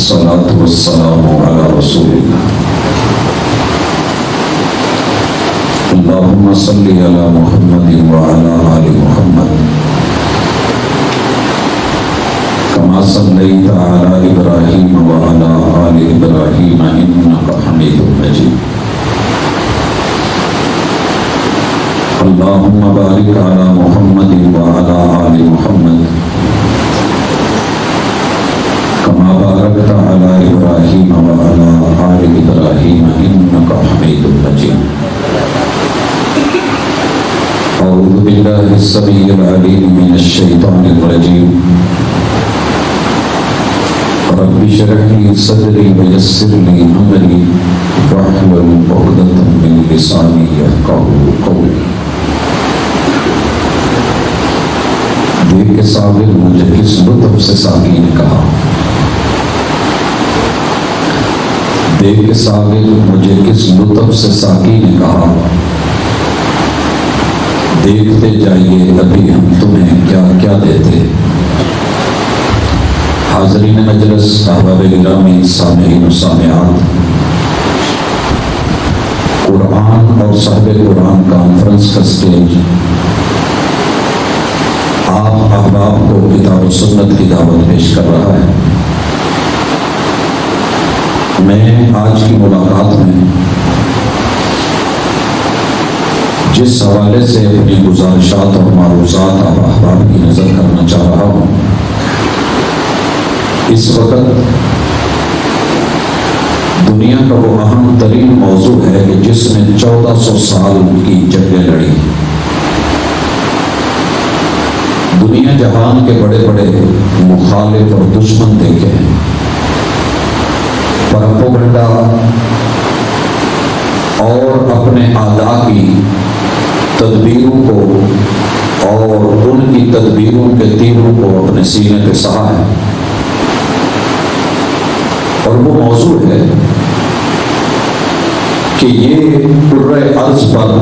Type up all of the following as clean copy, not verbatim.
الصلاة والسلام على رسول الله اللهم صل على محمد وعلى آل محمد كما صليت على إبراهيم وعلى آل إبراهيم إنك حميد مجيد اللهم بارك على محمد وعلى آل محمد كما باركت على إبراهيم وعلى آل إبراهيم إنك حميد مجيد أعوذ بالله السميع العليم من الشيطان الرجيم رب اشرح لي صدري ويسر لي أمري واحلل عقدة من لساني يفقهوا قولي دیکھ کے ساغر مجھے کس لطف سے ساقی نے کہا دیکھ کے ساغر مجھے کس لطف سے ساقی نے کہا دیکھتے جائیے ابھی ہم تمہیں کیا کیا دیتے حاضرین مجلس احباب گرامی سامعین و سامعات قرآن اور صاحب قرآن کانفرنس کا سٹیج آپ احباب کو کتاب و سنت کی دعوت پیش کر رہا ہے میں آج کی ملاقات میں جس حوالے سے اپنی گزارشات اور معروضات آپ احباب کی نظر کرنا چاہ رہا ہوں اس وقت دنیا کا وہ اہم ترین موضوع ہے کہ جس نے 1400 سال کی جنگیں لڑی دنیا جہان کے بڑے بڑے مخالف اور دشمن دیکھے ہیں پروپیگنڈا اور اپنے اعداء کی تدبیروں کو اور ان کی تدبیروں کے تیروں کو اپنے سینے پہ سہا ہے اور وہ موضوع ہے کہ یہ کرۂ ارض پر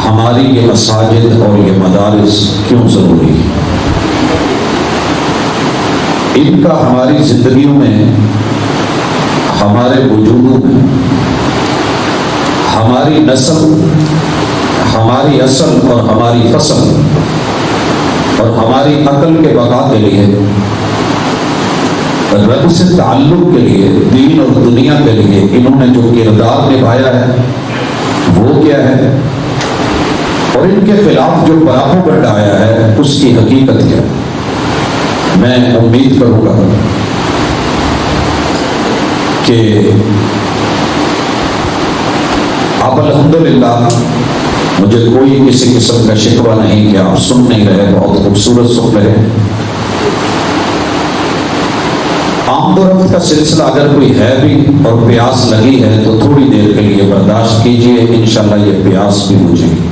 ہماری یہ مساجد اور یہ مدارس کیوں ضروری ہے ان کا ہماری زندگیوں میں ہمارے وجودوں میں ہماری نسل ہماری اصل اور ہماری فصل اور ہماری عقل کے بقا کے لیے رب سے تعلق کے لیے دین اور دنیا کے لیے انہوں نے جو کردار نبھایا ہے وہ کیا ہے اور ان کے خلاف جو پروپیگنڈا آیا ہے اس کی حقیقت کیا ہے میں امید کروں گا کہ آپ الحمدللہ مجھے کوئی کسی قسم کا شکوہ نہیں کہ آپ سن نہیں رہے بہت خوبصورت سن رہے آمد و رفت کا سلسلہ اگر کوئی ہے بھی اور پیاس لگی ہے تو تھوڑی دیر کے لیے برداشت کیجئے انشاءاللہ یہ پیاس بھی بجھے گی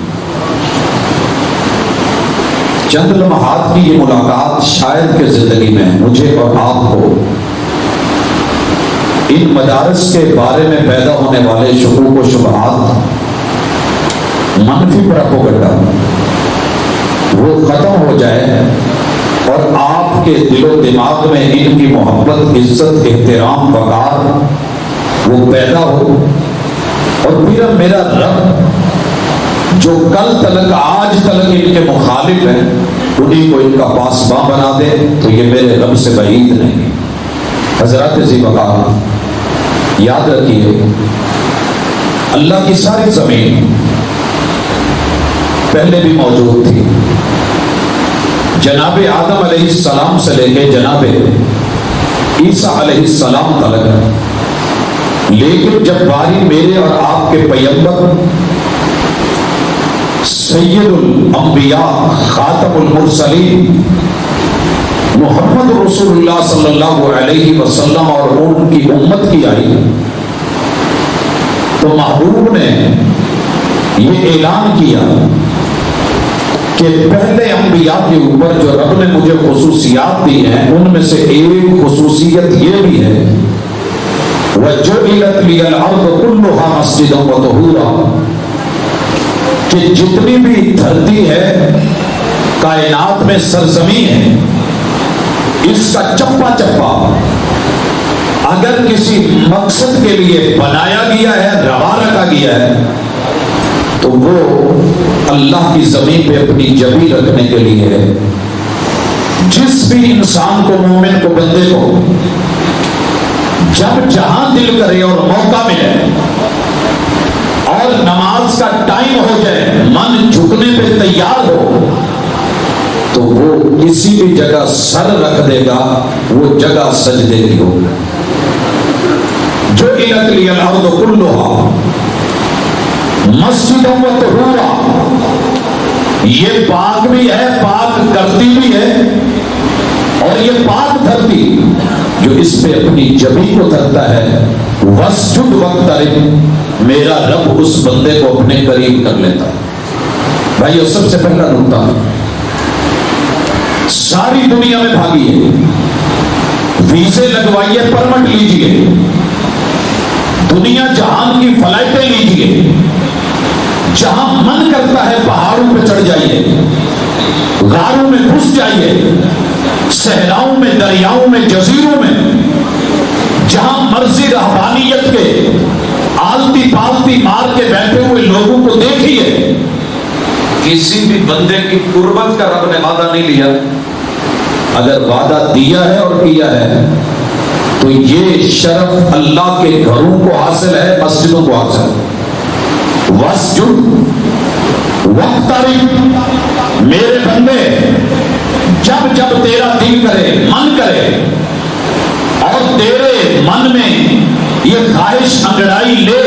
چند لمحات کی یہ ملاقات شاید کہ زندگی میں مجھے اور آپ کو ان مدارس کے بارے میں پیدا ہونے والے شکوک و شبہات منفی پروپیگنڈا وہ ختم ہو جائے اور آپ کے دل و دماغ میں ان کی محبت عزت احترام وقار وہ پیدا ہو اور پھر میرا رب جو کل تلک آج تلک ان کے مخالف ہیں انہیں کو ان کا پاسباں بنا دے تو یہ میرے رب سے بعید نہیں حضرات ذی وقار یاد رکھیے اللہ کی ساری زمین پہلے بھی موجود تھی جناب آدم علیہ السلام سے لے کے جناب عیسیٰ علیہ السلام تلک لیکن جب باری میرے اور آپ کے پیغمبر سید الانبیاء خاتم المرسلین محمد رسول اللہ صلی اللہ علیہ وسلم اور ان کی امت کی آئی تو محبوب نے یہ اعلان کیا کہ پہلے انبیاء کے اوپر جو رب نے مجھے خصوصیات دی ہیں ان میں سے ایک خصوصیت یہ بھی ہے وَجُعِلَتْ لِيَ الْأَرْضُ كُلُّهَا مَسْجِدًا وَطَهُورًا کہ جتنی بھی دھرتی ہے کائنات میں سرزمین ہے اس کا چپا چپا اگر کسی مقصد کے لیے بنایا گیا ہے، روا رکھا گیا ہے، تو وہ اللہ کی زمین پہ اپنی جبی رکھنے کے لیے ہے۔ جس بھی انسان کو، مومن کو، بندے کو جب جہاں دل کرے اور موقع ملے اور نماز کا ٹائم ہو جائے، من جھکنے پہ تیار ہو، تو وہ کسی بھی جگہ سر رکھ دے گا، وہ جگہ سجدے کی ہوگی۔ جو الت لی الارض کلھا مسجدا و طہورا، یہ پاک بھی ہے، پاک کرتی بھی ہے، اور یہ پاک دھرتی جو اس پہ اپنی جبی کو دھرتا ہے، واسجد واقترب، میرا رب اس بندے کو اپنے قریب کر لیتا ہے۔ بھائیو، سب سے پہلا نقطہ، ساری دنیا میں بھاگیے، ویزے لگوائیے، پرمٹ لیجئے، دنیا جہان کی فلائٹیں لیجئے، جہاں من کرتا ہے پہاڑوں پہ چڑھ جائیے، غاروں میں گھس جائیے، صحراؤں میں، دریاؤں میں، جزیروں میں، جہاں مرضی رہبانیت کے آلتی پالتی مار کے بیٹھے ہوئے لوگوں کو دیکھیے، کسی بھی بندے کی قربت کا رب نے وعدہ نہیں لیا۔ اگر وعدہ دیا ہے اور کیا ہے تو یہ شرف اللہ کے گھروں کو حاصل ہے، مسجدوں کو حاصل ہے۔ واسجد واقترب، میرے بندے جب جب تیرا دل کرے، من کرے، اور تیرے من میں یہ خواہش انگڑائی لے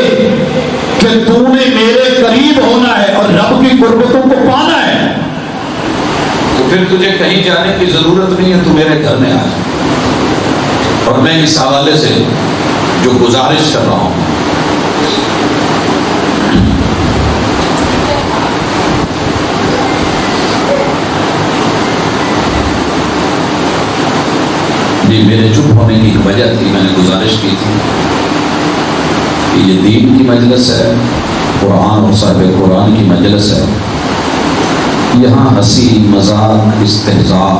کہ تو نے میرے قریب ہونا ہے اور رب کی قربتوں کو پانا ہے، تو پھر تجھے کہیں جانے کی ضرورت نہیں ہے، تو میرے گھر میں آ جا۔ اور میں اس حوالے سے جو گزارش کر رہا ہوں، جی میرے چپ ہونے کی ایک وجہ تھی، میں نے گزارش کی تھی کہ یہ دین کی مجلس ہے، قرآن اور صاحب قرآن کی مجلس ہے، یہاں ہنسی مذاق استہزاء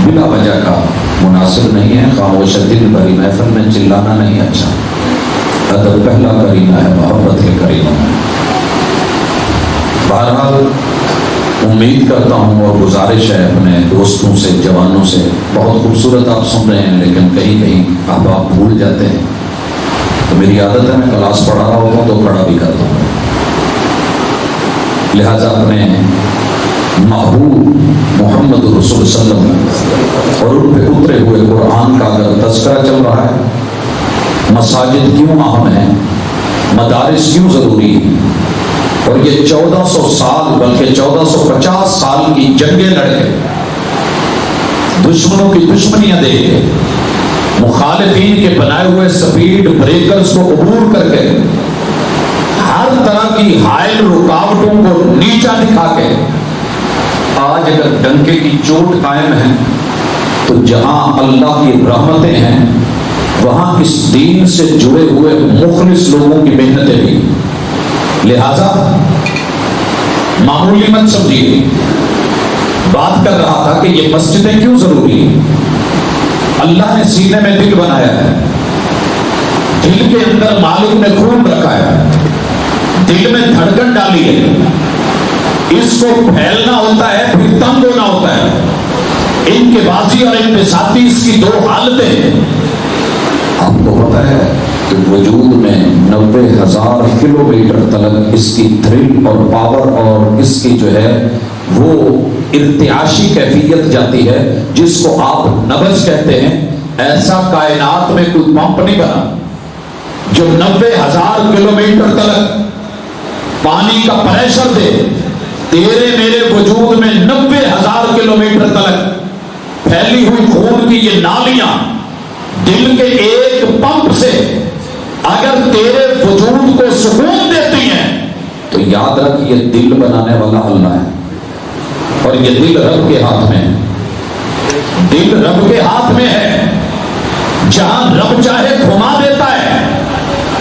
بلا وجہ کا مناسب نہیں ہے، خاموش دل بھری محفل میں چلانا نہیں اچھا۔ ادب پہلا کرینہ ہے محبت کے کرینوں میں۔ بہرحال امید کرتا ہوں اور گزارش ہے اپنے دوستوں سے، جوانوں سے، بہت خوبصورت آپ سن رہے ہیں لیکن کہیں کہیں آپ بھول جاتے ہیں، تو میری عادت ہے میں کلاس پڑھا رہا ہوں تو کھڑا بھی کرتا ہوں، لہذا اپنے محبوب محمد رسول صلی اللہ علیہ وسلم اور ان پہ اترے ہوئے قرآن کا اگر تذکرہ چل رہا ہے، مساجد کیوں اہم ہیں، مدارس کیوں ضروری ہیں، اور یہ 1400 سال بلکہ 1450 سال کی جنگیں لڑے، دشمنوں کی دشمنیاں دے کے، مخالفین کے بنائے ہوئے سپیڈ بریکرز کو عبور کر کے، ہر طرح کی حائل رکاوٹوں کو نیچا دکھا کے، آج اگر ڈنکے کی چوٹ قائم ہے تو جہاں اللہ کی رحمتیں ہیں وہاں اس دین سے جڑے ہوئے مخلص لوگوں کی محنتیں بھی، لہذا معمولی مت سمجھیے۔ بات کر رہا تھا کہ یہ مسجدیں کیوں ضروری ہیں۔ اللہ نے سینے میں دل بنایا ہے، دل کے اندر مالک نے خون رکھا ہے، دل میں دھڑکن ڈالی ہے، اس کو پھیلنا ہوتا ہے پھر تنگ ہونا ہوتا ہے، ان کے بازی اور انبساطی اس کی دو حالتیں ہیں۔ آپ کو پتا ہے کہ وجود میں 90,000 کلومیٹر تلک اس کی تھرل اور پاور اور اس کی جو ہے وہ ارتعاشی کیفیت جاتی ہے، جس کو آپ نبض کہتے ہیں۔ ایسا کائنات میں کوئی پمپ نہیں بنا جو 90,000 کلومیٹر تلک پانی کا پریشر دے۔ تیرے میرے وجود میں 90,000 کلومیٹر تلک پھیلی ہوئی خون کی یہ نالیاں دل کے ایک پمپ سے اگر تیرے وجود کو سکون دیتی ہیں تو یاد رکھ یہ دل بنانے والا اللہ ہے، اور یہ دل رب کے ہاتھ میں ہے، دل رب کے ہاتھ میں ہے، جہاں رب چاہے گھما دیتا ہے۔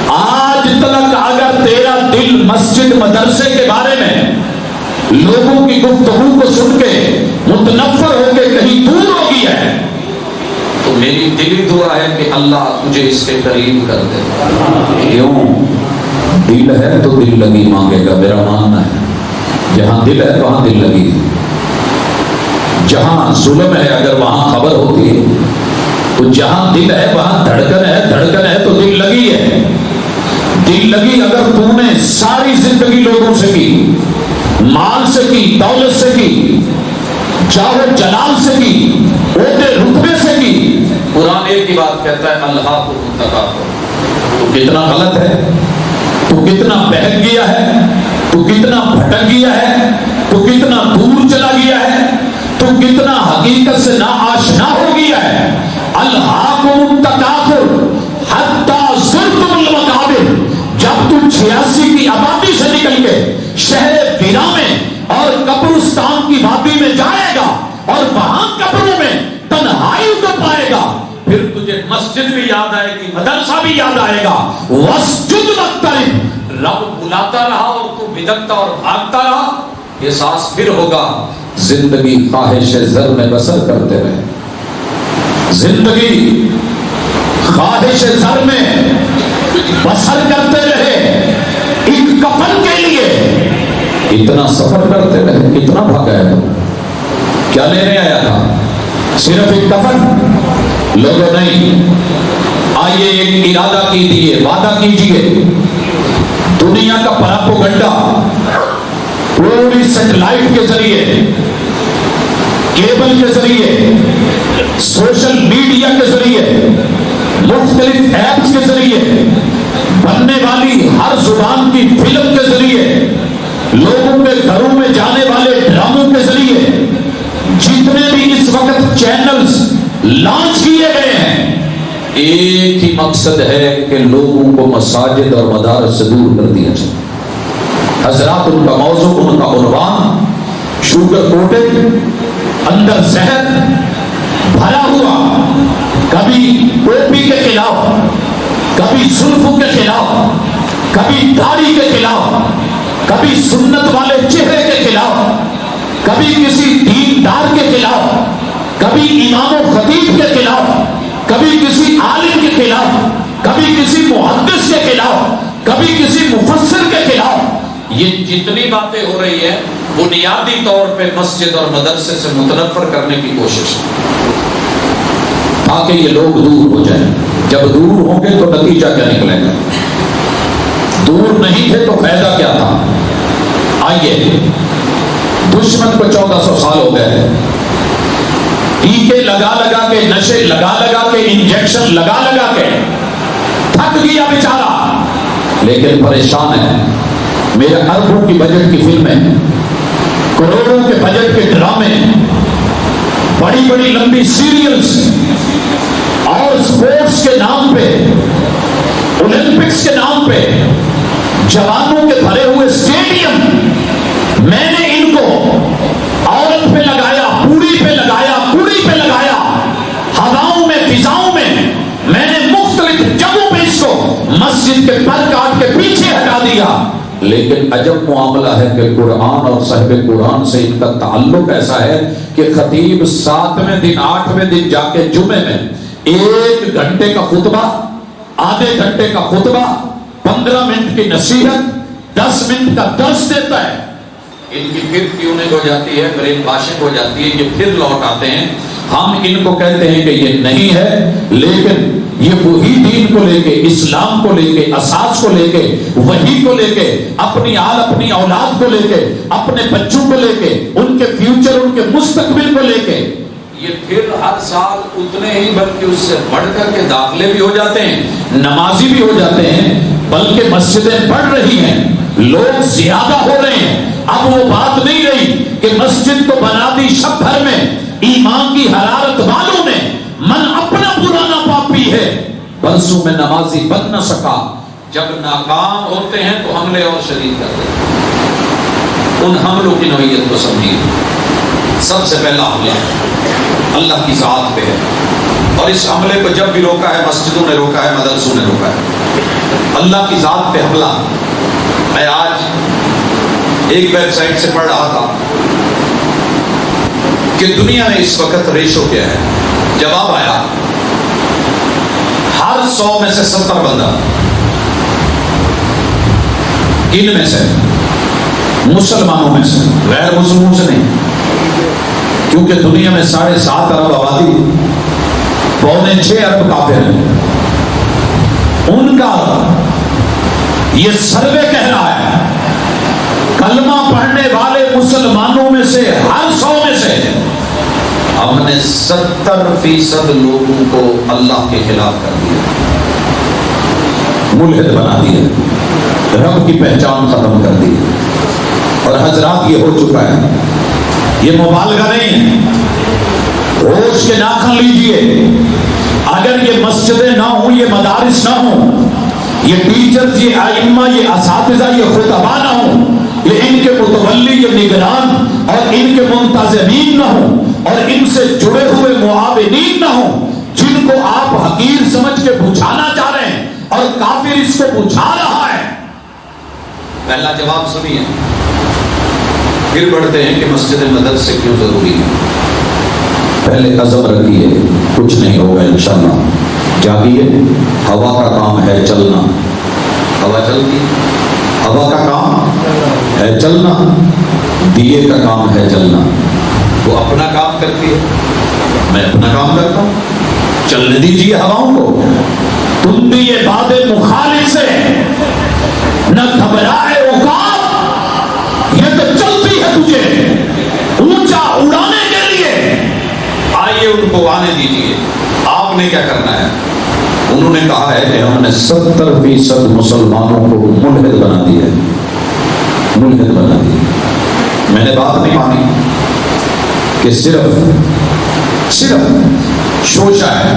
آج تلک اگر تیرا دل مسجد مدرسے کے بارے میں لوگوں کی گفتگو کو سن کے متنفر ہو کے کہیں دور ہو گیا ہے تو میری دلی دعا ہے کہ اللہ تجھے اس کے قریب کر دے. کیوں؟ دل ہے تو دل لگی مانگے گا، میرا ماننا ہے. جہاں دل ہے وہاں دل لگی. جہاں ظلم ہے اگر وہاں خبر ہوتی ہے تو جہاں دل ہے وہاں دھڑکن ہے، دھڑکن ہے تو دل لگی ہے. دل لگی اگر تو نے ساری زندگی لوگوں سے کی، مال سے کی، دولت سے کی، جاہ و جلال سے کی، عہدے رتبے سے کی. قرآن ایک ہی بات کہتا ہے الہاکم التکاثر. تو کتنا غلط ہے، تو کتنا بہک گیا ہے، تو کتنا بھٹک گیا ہے، تو کتنا دور چلا گیا ہے، تو کتنا حقیقت سے ناآشنا ہو گیا ہے. الہاکم التکاثر حتی زرتم المقابر. جب تم 86 کی آبادی سے نکل کے شہر ویراں میں اور قبرستان کی وادی میں جائے گا اور وہاں قبروں میں تنہائی کو پائے گا، پھر تجھے مسجد بھی یاد آئے گی، مدرسہ بھی یاد آئے گا. واسجد واقترب. رب بلاتا رہا اور تو بدکتا اور بھاگتا رہا. احساس پھر ہوگا زندگی خواہش زر میں بسر کرتے رہے. زندگی خواہش زر میں بسر کرتے رہے. ایک کفن کے لیے اتنا سفر کرتے رہے. کتنا بھاگا ہے؟ کیا لینے آیا تھا؟ صرف ایک کفن؟ لوگوں نہیں. آئیے ایک ارادہ کیجیے، وعدہ کیجیے. دنیا کا پراپوگنڈا پوری سیٹلائٹ کے ذریعے، کیبل کے ذریعے، سوشل میڈیا کے ذریعے، مختلف ایپس کے ذریعے، بننے والی ہر زبان کی فلم کے ذریعے، لوگوں کے گھروں میں جانے والے ڈراموں کے ذریعے، جتنے بھی اس وقت چینلز لانچ کیے گئے ہیں، ایک ہی مقصد ہے کہ لوگوں کو مساجد اور مدارس سے دور کر دیا جائے. حضرات ان کا موضوع، ان کا عنوان شوگر کوٹڈ، اندر زہر بھرا ہوا، کبھی ٹوپی کے خلاف، کبھی زلفوں کے خلاف، کبھی داڑھی کے خلاف، کبھی سنت والے چہرے کے خلاف، کبھی کسی دیندار کے خلاف، کبھی امام و خطیب کے خلاف، کبھی کسی عالم کے خلاف، کبھی کسی محدث کے خلاف، کبھی کسی مفسر کے خلاف. یہ جتنی باتیں ہو رہی ہیں بنیادی طور پہ مسجد اور مدرسے سے متنفر کرنے کی کوشش ہے تاکہ یہ لوگ دور ہو جائیں. جب دور ہوں گے تو نتیجہ کیا نکلے گا؟ دور نہیں تھے تو فائدہ کیا تھا؟ آئیے، دشمن کو 1400 سال ہو گئے، ٹیکے لگا لگا کے، نشے لگا لگا کے، انجیکشن لگا لگا کے تھک گیا بیچارہ، لیکن پریشان ہے. میرے اربوں کی بجٹ کی فلمیں، کروڑوں کے بجٹ کے ڈرامے، بڑی بڑی لمبی سیریلز اور سپورٹس کے نام پہ، اولمپکس کے نام پہ، جوانوں کے بھرے ہوئے اسٹیڈیم، میں نے ان کو عورت پہ لگایا، پوڑی پہ لگایا، کوڑی پہ لگایا، ہواؤں میں، فضاؤں میں نے مختلف جگہوں پہ اس کو مسجد کے پر کاٹ کے پیچھے ہٹا دیا. لیکن عجب معاملہ ہے کہ قرآن اور صاحب قرآن سے ان کا تعلق ایسا ہے کہ خطیب 7ویں دن 8ویں دن جا کے جمعے میں 1 گھنٹے کا خطبہ، آدھے گھنٹے کا خطبہ، 15 منٹ کی نصیحت، 10 منٹ کا درس دیتا ہے. ان کی پھر ٹیوننگ ہو جاتی ہے، برین واشنگ ہو جاتی ہے، یہ پھر لوٹ آتے ہیں. ہم ان کو کہتے ہیں کہ یہ نہیں ہے، لیکن یہ وہی دین کو لے کے، اسلام کو لے کے، اساس کو لے کے، وحی کو لے کے، اپنی آل، اپنی اولاد کو لے کے، اپنے بچوں کو لے کے، ان کے فیوچر، ان کے مستقبل کو لے کے، یہ پھر ہر سال اتنے ہی بلکہ اس سے بڑھ کر کے داخلے بھی ہو جاتے ہیں، نمازی بھی ہو جاتے ہیں، بلکہ مسجدیں بڑھ رہی ہیں، لوگ زیادہ ہو رہے ہیں. اب وہ بات نہیں رہی کہ مسجد کو بنا دی شب بھر میں ایمان کی حرارت والوں نے، من اپنا پرانا پاپی ہے، برسوں میں نمازی بن نہ سکا. جب ناکام ہوتے ہیں تو حملے اور شدید کرتے ہیں. ان حملوں کی نوعیت کو سمجھیے. سب سے پہلا حملہ اللہ کی ذات پہ ہے، اور اس حملے کو جب بھی روکا ہے، مسجدوں نے روکا ہے، مدرسوں نے روکا ہے. اللہ کی ذات پہ حملہ. میں آج ایک ویب سائٹ سے پڑھ رہا تھا کہ دنیا میں اس وقت ریشو کیا ہے. جواب آیا 100 میں سے 70 بندہ. کن میں سے؟ مسلمانوں میں سے، غیر مسلموں سے نہیں. کیونکہ دنیا میں 7.5 ارب آبادی، 6.25 ارب کافر ہیں. ان کا یہ سروے کہہ رہا ہے کلمہ پڑھنے والے مسلمانوں میں سے ہر 100 میں سے ہم نے 70% لوگوں کو اللہ کے خلاف کر دیا، ملحد بنا دیا، رب کی پہچان ختم کر دی. اور حضرات یہ ہو چکا ہے، یہ مبالغہ نہیں ہے. ہوش کے ناخن لیجئے. اگر یہ مسجدیں نہ ہوں، یہ مدارس نہ ہوں، یہ ٹیچرز، یہ ائمہ، یہ اساتذہ، یہ خطباء نہ ہوں، یہ ان کے متولی، یہ نگران اور ان کے منتظمین نہ ہوں، اور ان سے جڑے ہوئے معاونین نہ ہوں، جن کو آپ حقیر سمجھ کے بجھانا چاہ رہے ہیں اور کافر اس کو بجھا رہا ہے. پہلا جواب سنیے، پھر بڑھتے ہیں کہ مسجد مدرسے کیوں ضروری ہے. پہلے عزم رکھیے، کچھ نہیں ہوگا انشاءاللہ. جاگیے، ہوا کا کام ہے چلنا. ہوا چلتی، ہوا کا کام ہے چلنا، دیے کا کام ہے جلنا. وہ اپنا کام کرتی ہے، میں اپنا کام کرتا ہوں. چلنے دیجیے ہواؤں کو. تم بھی یہ باد مخالف سے نہ گھبرائے عقاب، یہ تو چلتی ہے تجھے اونچا اڑانے کے لیے. آئیے ان کو آنے دیجیے. آپ نے کیا کرنا ہے؟ انہوں نے کہا ہے کہ ہم نے 70% مسلمانوں کو ملحد بنا دیا ہے، ملحد بنا دیا. میں نے بات نہیں مانی کہ صرف شوشہ ہے،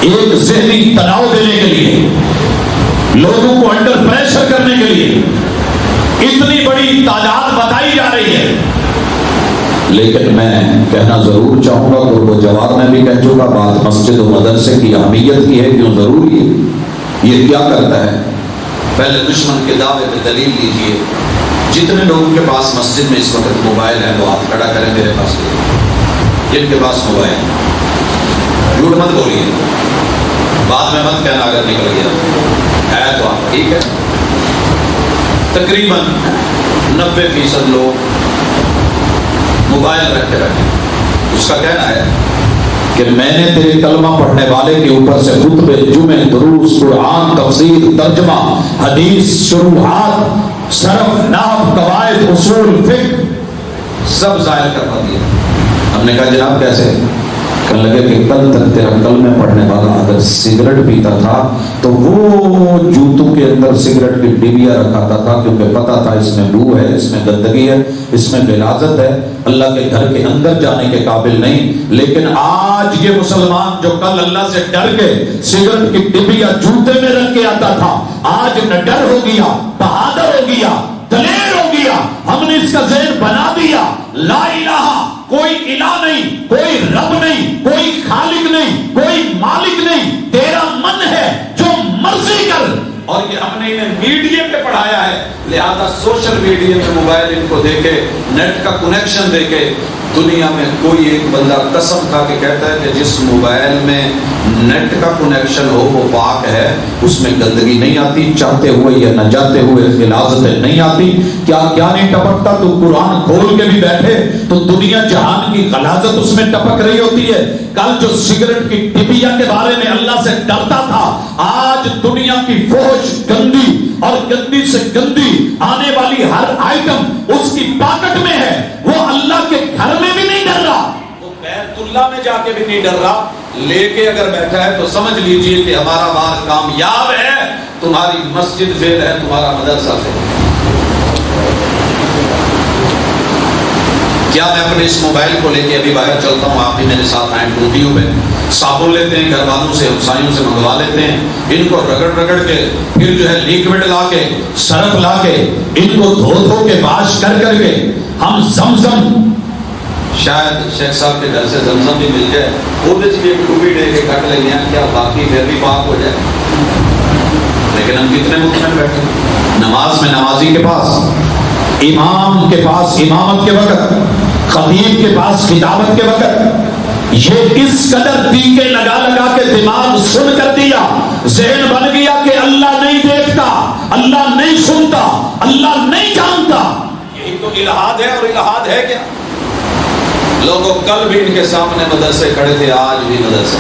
ایک ذہنی تناؤ دینے کے لیے، لوگوں کو انڈر پریشر کرنے کے لیے اتنی بڑی تعداد بتائی جا رہی ہے. لیکن میں کہنا ضرور چاہوں گا، اور وہ جواب میں بھی کہہ چکا، بات مسجد و مدرسے کی اہمیت کی ہے، کیوں ضروری ہے. یہ کیا کرتا ہے؟ پہلے دشمن کے دعوے پہ دلیل لیجئے. جتنے لوگوں کے پاس مسجد میں اس وقت موبائل ہے وہ ہاتھ کھڑا کریں میرے پاس. جن کے پاس موبائل، جھوٹ مت بولیے، بعد میں مت کہنا اگر نکل گیا ہے تو آپ ٹھیک ہے. تقریباً 90% لوگ موبائل رکھتے رہتے. اس کا کہنا ہے کہ میں نے تیرے کلمہ پڑھنے والے کے اوپر سے خطبے، جمعے، دروس، قرآن، تفسیر، ترجمہ، حدیث، شروحات، صرف، نحو، قواعد، اصول، فقہ سب ظاہر کروا دیا. ہم نے کہا جناب کیسے؟ کہنے لگے کہ کل تک تیرا کلمہ پڑھنے والا اگر سگریٹ پیتا تھا تو وہ جوتوں کے اندر سگریٹ کی ڈبیا رکھاتا تھا، کیونکہ پتا تھا اس میں بو ہے، اس میں گندگی ہے، اس میں غلاظت ہے، اللہ کے گھر کے اندر جانے کے قابل نہیں. لیکن آج یہ مسلمان جو کل اللہ سے ڈر کے سگریٹ کی ڈبیا جوتے میں رکھ کے آتا تھا، آج نہ ڈر ہو گیا، بہادر ہو گیا، دلیر ہو گیا. ہم نے اس کا ذہن بنا دیا لا الہ، کوئی الہ نہیں، کوئی رب نہیں، کوئی خالق نہیں، کوئی مالک نہیں، تیرا من ہے جو مرضی کر. اور یہ ہم نے انہیں میڈیا پہ پڑھایا ہے، لہذا سوشل میڈیا پہ موبائل ان کو دے کے، نیٹ کا کنیکشن دے کے، دنیا میں کوئی ایک بندہ قسم کھا کے کہتا ہے کہ جس موبائل میں نیٹ کا کنیکشن ہو وہ پاک ہے، اس میں گندگی نہیں آتی، چاہتے ہوئے یا نہ چاہتے ہوئے غلاظتیں نہیں آتی. کیا نہیں ٹپکتا؟ تو قرآن کھول کے بھی بیٹھے تو دنیا جہان کی غلاظت اس میں ٹپک رہی ہوتی ہے. کل جو سگریٹ کی ٹبیا کے بارے میں اللہ سے ڈرتا تھا، آج دنیا کی فحش، گندی اور گندی سے گندی آنے والی ہر آئٹم اس کی پاکٹ میں ہے. وہ اللہ کے گھر میں بھی نہیں ڈر رہا، وہ بیت اللہ میں جا کے بھی نہیں ڈر رہا. لے کے اگر بیٹھا ہے تو سمجھ لیجئے کہ ہمارا مال کامیاب ہے، تمہاری مسجد فیل ہے، تمہارا مدرسہ فیل ہے. کیا میں اپنے اس موبائل کو لے کے ابھی باہر چلتا ہوں، آپ بھی میرے ساتھ آئیں، ٹوٹیوں پہ صابن لیتے ہیں، گھر والوں سے، ہمسایوں سے منگوا لیتے ہیں، ان کو رگڑ کے پھر جو ہے لیکوڈ لا کے، سرف لا کے، ان کو دھو کے واش کر کے ہم زمزم، شاید شیخ صاحب کے گھر سے زمزم بھی مل جائے، وہ بھی ایک ٹوپی دے کے کٹ لیں گے، کیا باقی پھر بھی پاک ہو جائے. لیکن ہم کتنے مطمئن بیٹھے نماز میں، نمازی کے پاس، امام کے پاس امامت کے وقت، خطیب کے پاس خطابت کے وقت یہ اس قدر ٹیکے لگا لگا کے دماغ سن کر دیا، ذہن بن گیا کہ اللہ نہیں دیکھتا، اللہ نہیں سنتا، اللہ نہیں جانتا۔ یہی تو الہاد ہے، اور الہاد ہے کیا؟ لوگوں کل بھی ان کے سامنے مدرسے کھڑے تھے، آج بھی مدرسے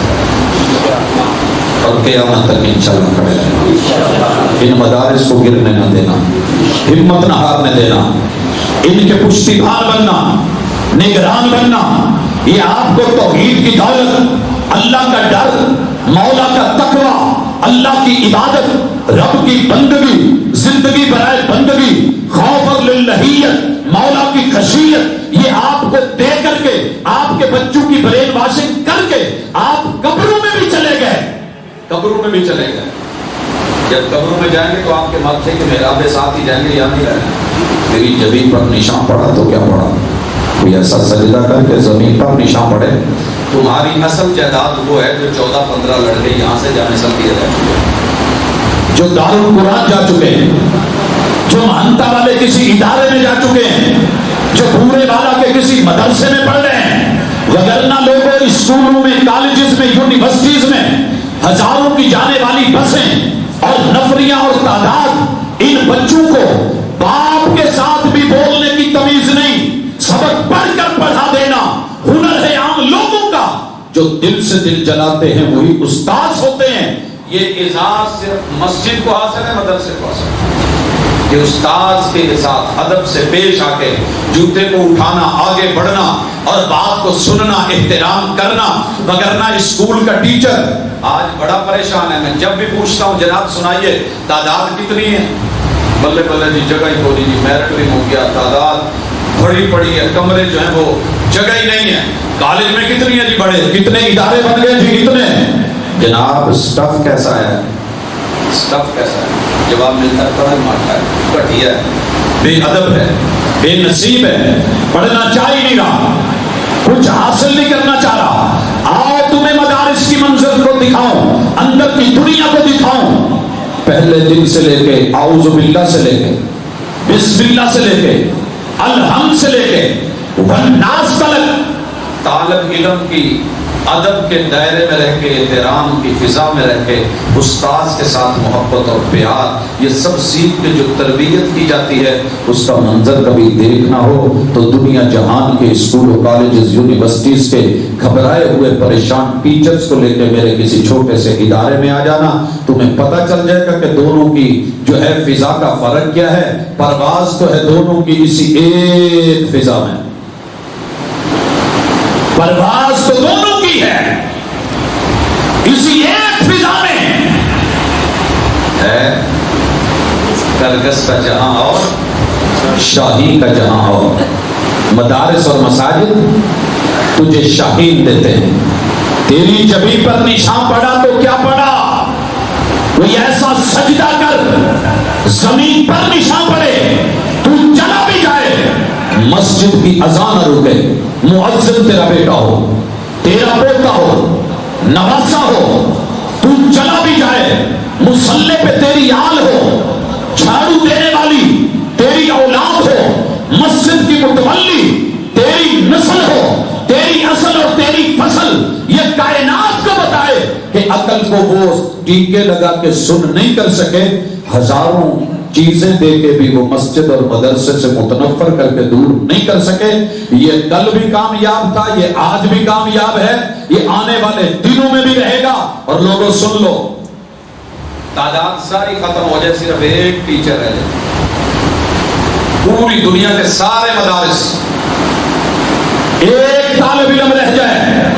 اور قیامت تک انشاءاللہ کھڑے رہیں۔ ان مدارس کو گرنے نہ دینا، ہمت نہ ہارنے دینا، ان کے پشتیبان بننا، نگران بننا۔ یہ آپ کو توحید کی دولت، اللہ کا ڈر، مولا کا تقوی، اللہ کی عبادت، رب کی بندگی، زندگی برائے بندگی، خوف للہیت، مولا کی خشیت، یہ آپ کو دے کر کے، آپ کے بچوں کی برین واشنگ کر کے آپ قبروں میں بھی چلے گئے، قبروں میں بھی چلے گئے۔ جب قبروں میں جائیں گے تو آپ کے ماتھے کے محراب ساتھ ہی جائیں گے، یاد نہیں رہے میری جبین پر نشان پڑا تو کیا پڑا؟ کوئی ایسا سجدہ کر کے زمین پر نشان پڑے۔ تمہاری اصل جائیداد وہ ہے جو 14-15 لڑکے یہاں سے جانے سے کیے جا چکے، جو دارالقرآن جا چکے ہیں، جو مہنتا والے کسی ادارے میں جا چکے ہیں، جو پورے والا کے کسی مدرسے میں پڑھ رہے ہیں۔ وگرنہ لوگوں اسکولوں میں، کالجز میں، یونیورسٹیز میں ہزاروں کی جانے والی بسیں اور نفریاں اور تعداد، ان بچوں کو باپ کے ساتھ بھی بولنے کی تمیز نہیں، سبق پڑھ کر پڑھا دینا ہنر ہے عام لوگوں کا۔ جو دل سے دل جلاتے ہیں وہی استاذ ہوتے ہیں۔ یہ اعزاز صرف مسجد کو حاصل ہے، مدرسے کو حاصل ہے کہ استاذ کے ساتھ ادب سے پیش آ کے جوتے کو اٹھانا، آگے بڑھنا اور بات کو سننا، احترام کرنا۔ وگرنہ اسکول کا ٹیچر آج بڑا پریشان ہے۔ میں جب بھی پوچھتا ہوں جناب سنائیے تعداد کتنی ہے، بلے بلے جی جگہ ہی تھوڑی جی، میرٹ بھی ہو گیا، تعداد بڑی پڑی ہے، کمرے جو ہیں وہ جگہ ہی نہیں ہے۔ کالج میں کتنی ہے جی، بڑے کتنے ادارے بن گئے جی، کتنے؟ جناب سٹف کیسا ہے؟ سٹف کیسا ہے؟ جواب ملتا ہے پڑھا مارتا ہے، گھٹیا ہے، بے ادب ہے، بے نصیب ہے، پڑھنا چاہ ہی نہیں رہا، کچھ حاصل نہیں کرنا چاہ رہا۔ آؤ تمہیں مدارس کی منظر کو دکھاؤں، اندر کی دنیا کو دکھاؤں۔ پہلے دن سے لے کے اعوذ باللہ سے لے کے بسم اللہ سے لے کے الحمد سے لے کے والناس تلک، طالب علم کی ادب کے دائرے میں رہ کے، احترام کی فضا میں رہ کے، استاذ کے ساتھ محبت اور پیار، یہ سب سیکھ کے جو تربیت کی جاتی ہے، اس کا منظر کبھی دیکھنا ہو تو دنیا جہان کے اسکولوں، کالجز، یونیورسٹیز کے گھبرائے ہوئے پریشان ٹیچرز کو لے کے میرے کسی چھوٹے سے ادارے میں آ جانا، تمہیں پتہ چل جائے گا کہ دونوں کی جو ہے فضا کا فرق کیا ہے۔ پرواز تو ہے دونوں کی اسی ایک فضا میں، پرواز تو دونوں کی ہے اسی ایک فضا میں ہے۔ کرگس کا جہاں اور شاہین کا جہاں اور، مدارس اور مساجد تجھے شاہین دیتے ہیں۔ تیری جبین پر نشان پڑا تو کیا پڑا؟ کوئی ایسا سجدہ کر زمین پر نشان پڑے، تو چلا بھی جائے، مسجد کی اذان نہ رکے، مؤذن تیرا بیٹا ہو، تیرا پوتا ہو، نواسا ہو، تو چلا بھی جائے، مصلی پہ تیری آل ہو، جھاڑو دینے والی تیری اولاد ہو، مسجد کی متولی تیری نسل ہو، تیری اصل اور تیری فصل، یہ کائنات کو بتائے کہ عقل کو وہ ٹیکے لگا کے سن نہیں کر سکے، ہزاروں چیزیں دے کے بھی وہ مسجد اور مدرسے سے متنفر کر کے دور نہیں کر سکے۔ یہ کل بھی کامیاب تھا، یہ آج بھی کامیاب ہے، یہ آنے والے دنوں میں بھی رہے گا۔ اور لوگوں سن لو، تعداد ساری ختم ہو جائے، صرف ایک ٹیچر رہ جائے، پوری دنیا کے سارے مدارس ایک طالب علم رہ جائے،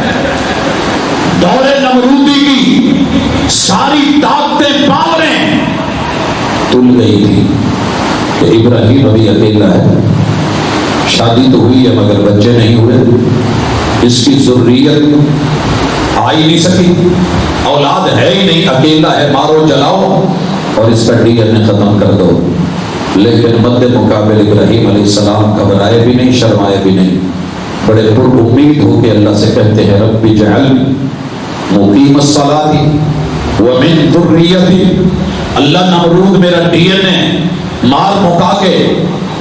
دور نمرودی کی ساری طاقتیں پاوریں تل گئی تھی کہ ابراہیم ابھی اکیلا ہے، شادی تو ہوئی ہے مگر بچے نہیں ہوئے، اس کی ذریت آ ہی نہیں سکی، اولاد ہے ہی نہیں، اکیلا ہے، مارو جلاؤ اور اس کا ڈی این اے ختم کر دو۔ لیکن مد مقابل ابراہیم علیہ السلام گھبرائے بھی نہیں، شرمائے بھی نہیں، بڑے پر امید ہو کے اللہ سے کہتے ہیں رب اجعلنی مقیم الصلاۃ ومن ذریتی۔ اللہ نمرود میرا ڈی این اے مار مکا کے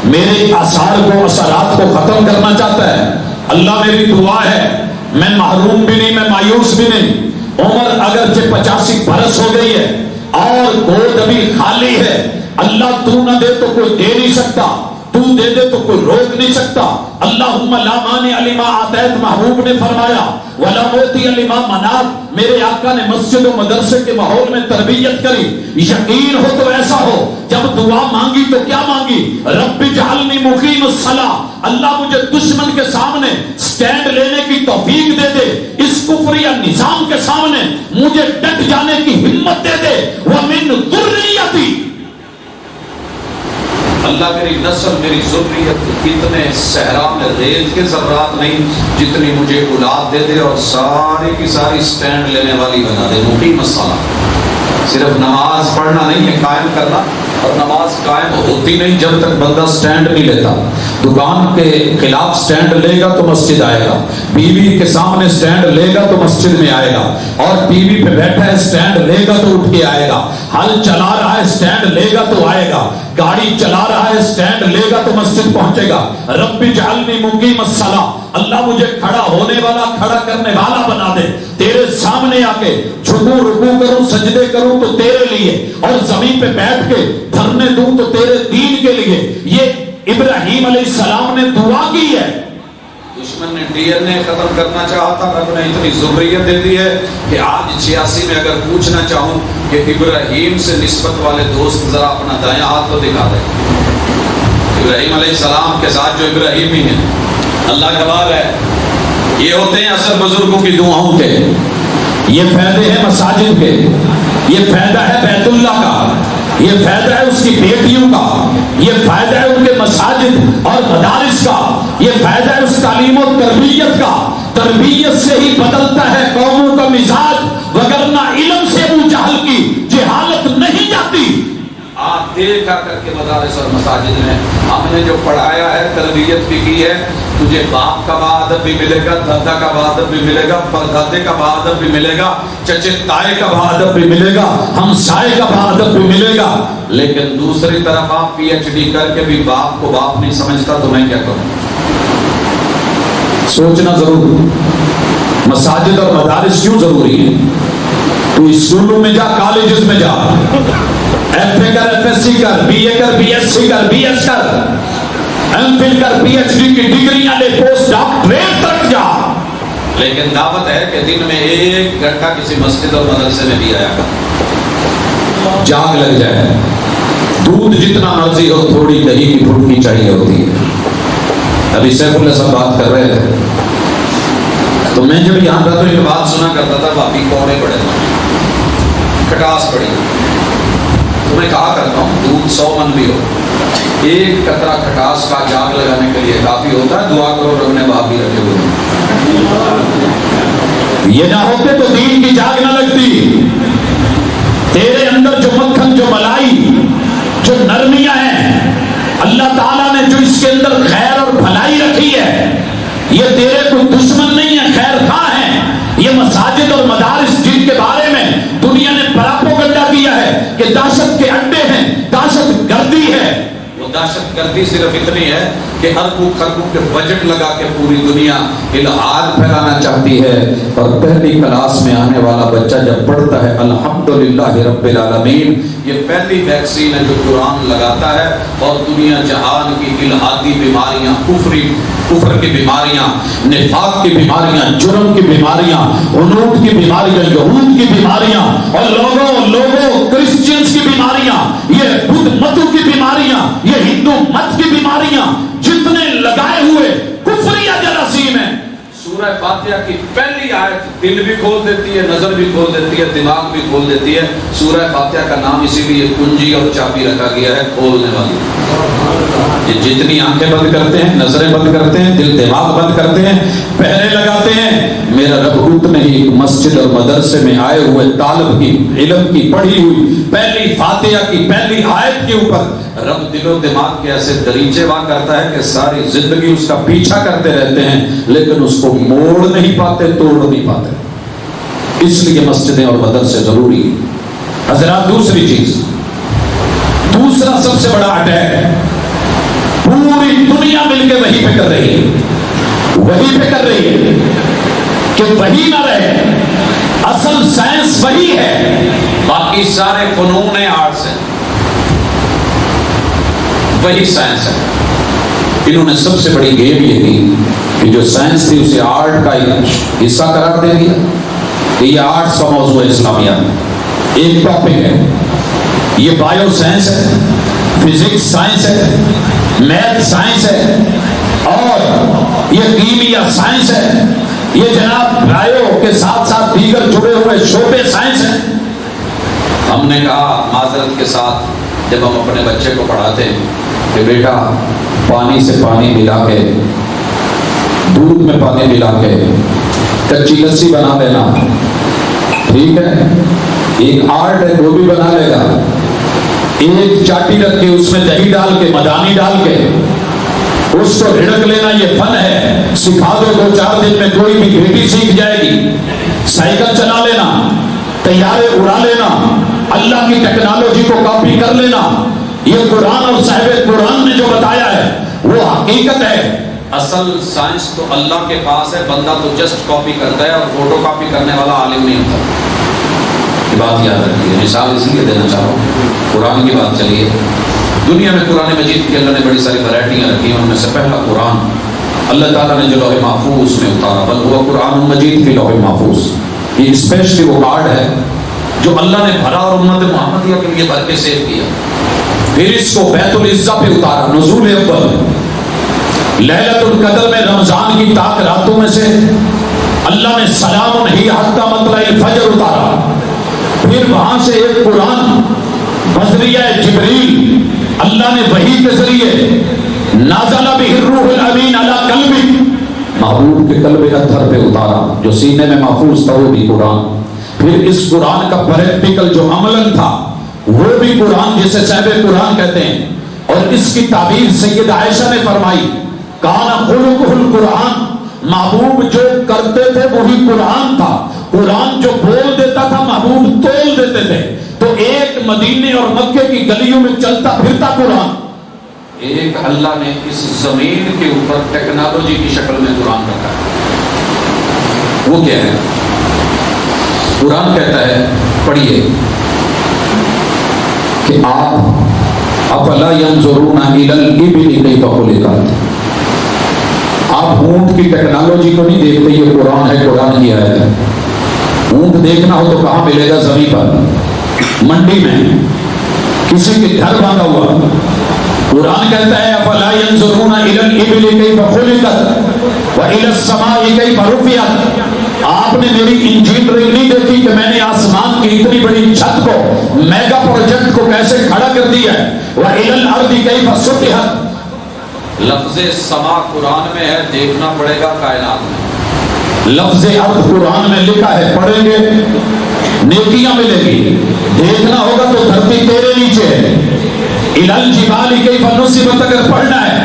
میرے آثار کو، اثرات کو ختم کرنا چاہتا ہے۔ اللہ میری دعا ہے میں محروم بھی نہیں، میں مایوس بھی نہیں. عمر اگرچہ 85 برس ہو گئی ہے اور گود ابھی خالی ہے. اللہ تو نہ دے تو کوئی دے نہیں سکتا، تو دے دے تو کوئی روک نہیں سکتا. اللہم لا مانع لما اعطیت، محبوب نے فرمایا ولا معطی لما منعت. میرے آقا نے مسجد و مدرسے کے ماحول میں تربیت کری. یقین ہو تو ایسا ہو، جب دعا مانگی تو کیا مانگی؟ رب اجعلنی مقیم الصلاۃ، اللہ مجھے دشمن کے سامنے سٹینڈ لینے کی توفیق دے دے، اس کفری نظام کے سامنے مجھے ڈٹ جانے کی ہمت دے دے. ومن ذریتی، اللہ میری نسل میری ذریت کتنے صحرا میں ریت کے ذرات نہیں جتنی مجھے اولاد دے دے اور ساری کی ساری سٹینڈ لینے والی بنا دے. مقیم الصلاۃ، صرف نماز پڑھنا نہیں ہے، قائم کرنا. اور نماز قائم ہوتی نہیں جب تک بندہ سٹینڈ نہیں لیتا. دکان کے خلاف سٹینڈ لے گا تو مسجد آئے گا، بیوی کے سامنے سٹینڈ لے گا تو مسجد میں آئے گا، اور ٹی وی پہ بیٹھا ہے سٹینڈ لے گا تو اٹھ کے آئے گا. ہل چلا رہا ہے سٹینڈ لے گا تو آئے گا، گاڑی چلا رہا ہے سٹینڈ لے گا تو مسجد پہنچے گا. رب اجعلنی مقیم الصلاۃ، اللہ مجھے کھڑا ہونے والا کھڑا کرنے والا بنا دے. تیرے سامنے آ کے جھکوں رکوع کروں سجدے کروں تو تیرے لیے، اور زمین پہ بیٹھ کے دھرنے دوں تو تیرے دین کے لیے. یہ ابراہیم علیہ السلام نے دعا کی ہے. دشمن نے ڈی این اے ختم کرنا چاہا تھا، رب نے اتنی ذریت دے دی ہے کہ آج 86 میں اگر پوچھنا چاہوں کہ ابراہیم سے نسبت والے دوست ذرا اپنا دایاں ہاتھ تو دکھا دیں. ابراہیم علیہ السلام کے ساتھ جو ابراہیمی ہیں، اللہ گواہ ہے، یہ ہوتے ہیں اصل بزرگوں کی دعاؤں کے. یہ فائدے ہیں مساجد کے، یہ فائدہ ہے بیت اللہ کا، یہ فائدہ ہے اس کی بیٹیوں کا، یہ فائدہ ہے ان کے مساجد اور مدارس کا، یہ فائدہ ہے اس تعلیم و تربیت کا. تربیت سے ہی بدلتا ہے قوموں کا مزاج، وگرنہ علم سے ابو جہل کی جہالت نہیں جاتی. آپ دیکھا کر کے مدارس اور مساجد میں ہم نے جو پڑھایا ہے، تربیت بھی کی ہے. تجھے باپ کا ادب بھی ملے گا، دادا کا ادب بھی ملے گا، پردادے کا ادب بھی ملے گا، چچے تائے کا ادب بھی ملے گا، ہمسائے کا ادب بھی ملے گا. لیکن دوسری طرف آپ پی ایچ ڈی کر کے بھی باپ کو باپ نہیں سمجھتا تو میں کیا کروں؟ سوچنا ضرور. مساجد اور مدارس کیوں ضروری ہے؟ تو اسکولوں میں جا، کالجز میں جا، ایف اے کر، ایف ایس سی کر، بی اے کر، بی ایس سی کر، بی ایس کر، ایم فل کر، پی ایچ ڈی کی ڈگریاں لے، پوسٹ ڈاکٹریٹ تک جا. لیکن دعوت ہے کہ دن میں 1 گھنٹہ کسی مسجد اور مدرسے میں بھی آیا کر. جاگ لگ جائے. دودھ جتنا مرضی ہو، تھوڑی دہی کی پھٹکی چاہیے ہوتی ہے. ابھی سیف اللہ صاحب بات کر رہے تھے تو میں جب یہاں تھا تو ایک بات سنا کرتا تھا، باقی کوڑے پڑے کھٹاس پڑی. تو میں کہا کرتا ہوں دودھ 100 من بھی ہو، 1 قطرہ کھٹاس کا جاگ لگانے کے لیے کافی ہوتا ہے. دعا کرو رب نے باپ بھی رکھے ہوئے. یہ نہ ہوتے تو دین کی جاگ نہ لگتی. تیرے اندر جو مکھن، جو ملائی، جو نرمیاں ہیں، اللہ تعالیٰ نے جو اس کے اندر خیر اور بھلائی رکھی ہے، یہ تیرے کوئی دشمن نہیں ہے، خیر خواہ ہیں. یہ مساجد اور مدارس جن کے بارے میں دنیا نے پراپوگنڈا کیا ہے کہ دہشت کے اڈے ہیں، دہشت گردی ہے، وہ دہشت گردی صرف اتنی ہے کہ اربوں خربوں کے بجٹ لگا کے پوری دنیا الحاد پھیلانا چاہتی ہے. اور پہلی کلاس میں آنے والا بچہ جب پڑھتا ہے الحمدللہ رب العالمین، یہ پہلی ویکسین ہے جو قرآن لگاتا ہے. اور دنیا جہان کی الحادی بیماریاں، کفر کی بیماریاں، نفاق کی بیماریاں، جرم کی بیماریاں، عنود کی بیماریاں، یہود کی بیماریاں، اور لوگوں کرسچنز کی بیماریاں، یہ بدھ متوں کی بیماریاں، یہ ہندو مت کی بیماریاں، جتنے لگائے ہوئے کفریہ جراثیم ہیں. سورہ فاتحہ کی پہلی آیت دل بھی کھول دیتی ہے، نظر بھی کھول دیتی ہے، دماغ بھی کھول دیتی ہے. سورہ فاتحہ کا نام اسی لیے کنجی اور چابی رکھا گیا ہے، کھولنے والی. یہ جتنی آنکھیں بند کرتے ہیں، نظریں بند کرتے ہیں، دل دماغ بند کرتے ہیں، پہرے لگاتے ہیں، میرا رب اتنے ہی مسجد اور مدرسے میں آئے ہوئے طالب کی، علم کی پڑھی ہوئی پہلی فاتحہ کی پہلی آیت کے اوپر رب دل و دماغ کے ایسے دریچے وا کرتا ہے کہ ساری زندگی اس کا پیچھا کرتے رہتے ہیں، لیکن اس کو موڑ نہیں پاتے، توڑ نہیں پاتے. اس لیے مسجدیں اور مدرسے ضروری ہیں. حضرات دوسری چیز، دوسرا سب سے بڑا اٹیک پوری دنیا مل کے وہی پہ کر رہی ہے، وہی پہ کر رہی ہے. وہی نہ رہے. اصل سائنس وہی ہے، باقی سارے فنون آرٹس ہیں، وہی سائنس ہے. انہوں نے سب سے بڑی گیم یہ کی کہ جو سائنس تھی اسے آرٹ کا ایک حصہ قرار دے دیا کہ یہ آرٹس کا موضوع اسلامیات ایک ٹاپک ہے. یہ بایو سائنس ہے، فزکس سائنس ہے، میتھ سائنس ہے، اور یہ کیمیا سائنس ہے. یہ جناب بایو کے ساتھ ساتھ دیگر جڑے ہوئے شعبے سائنس ہیں. ہم نے کہا معذرت کے ساتھ جب ہم اپنے بچے کو پڑھاتے ہیں کہ بیٹا پانی سے پانی ملا کے، دودھ میں پانی ملا کے کچی لسی بنا لینا، ٹھیک ہے، ایک آرٹ ہے وہ بھی بنا لے گا. ایک چاٹی رکھ کے اس میں دہی ڈال کے، مدانی ڈال کے اس کو ہڑک لینا، یہ فن ہے. سکھا دو 2-4 دن میں کوئی بھی کھیتی سیکھ جائے گی. سائیکل چلا لینا، طیارے اڑا لینا، اللہ کی ٹیکنالوجی کو کاپی کر لینا. یہ قرآن اور صاحب قرآن نے جو بتایا ہے وہ حقیقت ہے. اصل سائنس تو اللہ کے پاس ہے، بندہ تو جسٹ کاپی کرتا ہے، اور فوٹو کاپی کرنے والا عالم نہیں ہوتا. یہ بات یاد رکھیے. مثال اس لیے دینا چاہوں، قرآن کی بات چلیے. دنیا میں قرآن مجید کی اللہ نے بڑی ساری ورائٹیاں رکھی ہیں. ان میں سے پہلا قرآن اللہ تعالیٰ نے جو لوح محفوظ میں اتارا، بل وہ قرآن مجید فی لوح محفوظ. یہ اسپیشلی وہ کارڈ ہے جو اللہ نے بھرا اور امت محمدیہ کے لیے بھر کے سیو کیا. پھر اس کو بیت العزہ پہ اتارا، نزول اول لیلۃ القدر میں، رمضان کی تاک راتوں میں سے اللہ نے سلام ہی حتی مطلع الفجر اتارا. پھر وہاں سے ایک قرآن بذریعہ جبریل اللہ نے وحی کے ذریعے نازل بہ الروح الامین علی قلبک، محبوب کے قلب اطہر پہ اتارا جو سینے میں محفوظ تھا، وہ بھی قرآن. پھر اس قرآن کا پریکٹیکل جو عملاً تھا وہ بھی قرآن، جسے صاحب قرآن کہتے ہیں. اور اس کی تعبیر سید عائشہ نے فرمائی، کان خلقہ القرآن، محبوب جو کرتے تھے وہی قرآن تھا. قرآن جو بول دیتا تھا محبوب تول دیتے تھے. تو ایک مدینے اور مکے کی گلیوں میں چلتا پھرتا قرآن، ایک اللہ نے اس زمین کے اوپر ٹیکنالوجی کی شکل میں قرآن رکھا ہے. وہ کیا ہے؟ قرآن کہتا ہے، پڑھیے کہ آپ افلا ینظرون الی الابل کیف خلقت، آپ اونٹ کی ٹیکنالوجی کو نہیں دیکھتے. یہ قرآن ہے، قرآن کی آیت ہے. اونٹ دیکھنا ہو تو کہاں ملے گا؟ زمین پر، منڈی میں، کسی کے گھر باندھا ہوا. قرآن کہتا ہے افلا ینظرون الی الابل کیف خلقت والی السماء کیف رفعت. آپ نے میری انجینئرنگ نہیں دیکھی کہ میں نے آسمان کی اتنی بڑی چھت کو، میگا پروجیکٹ کو کیسے کھڑا کر دیا ہے. وَإِلَى الْأَرْضِ كَيْفَ سُطِحَتْ، لفظ سما قرآن میں ہے، دیکھنا پڑے گا کائنات میں. لفظ ارض قرآن میں لکھا ہے، پڑھیں گے نیکیاں ملے گی. دیکھنا ہوگا تو دھرتی تیرے نیچے ہے. إِلَى الْجِبَالِ كَيْفَ نُصِبَتْ، اگر پڑھنا ہے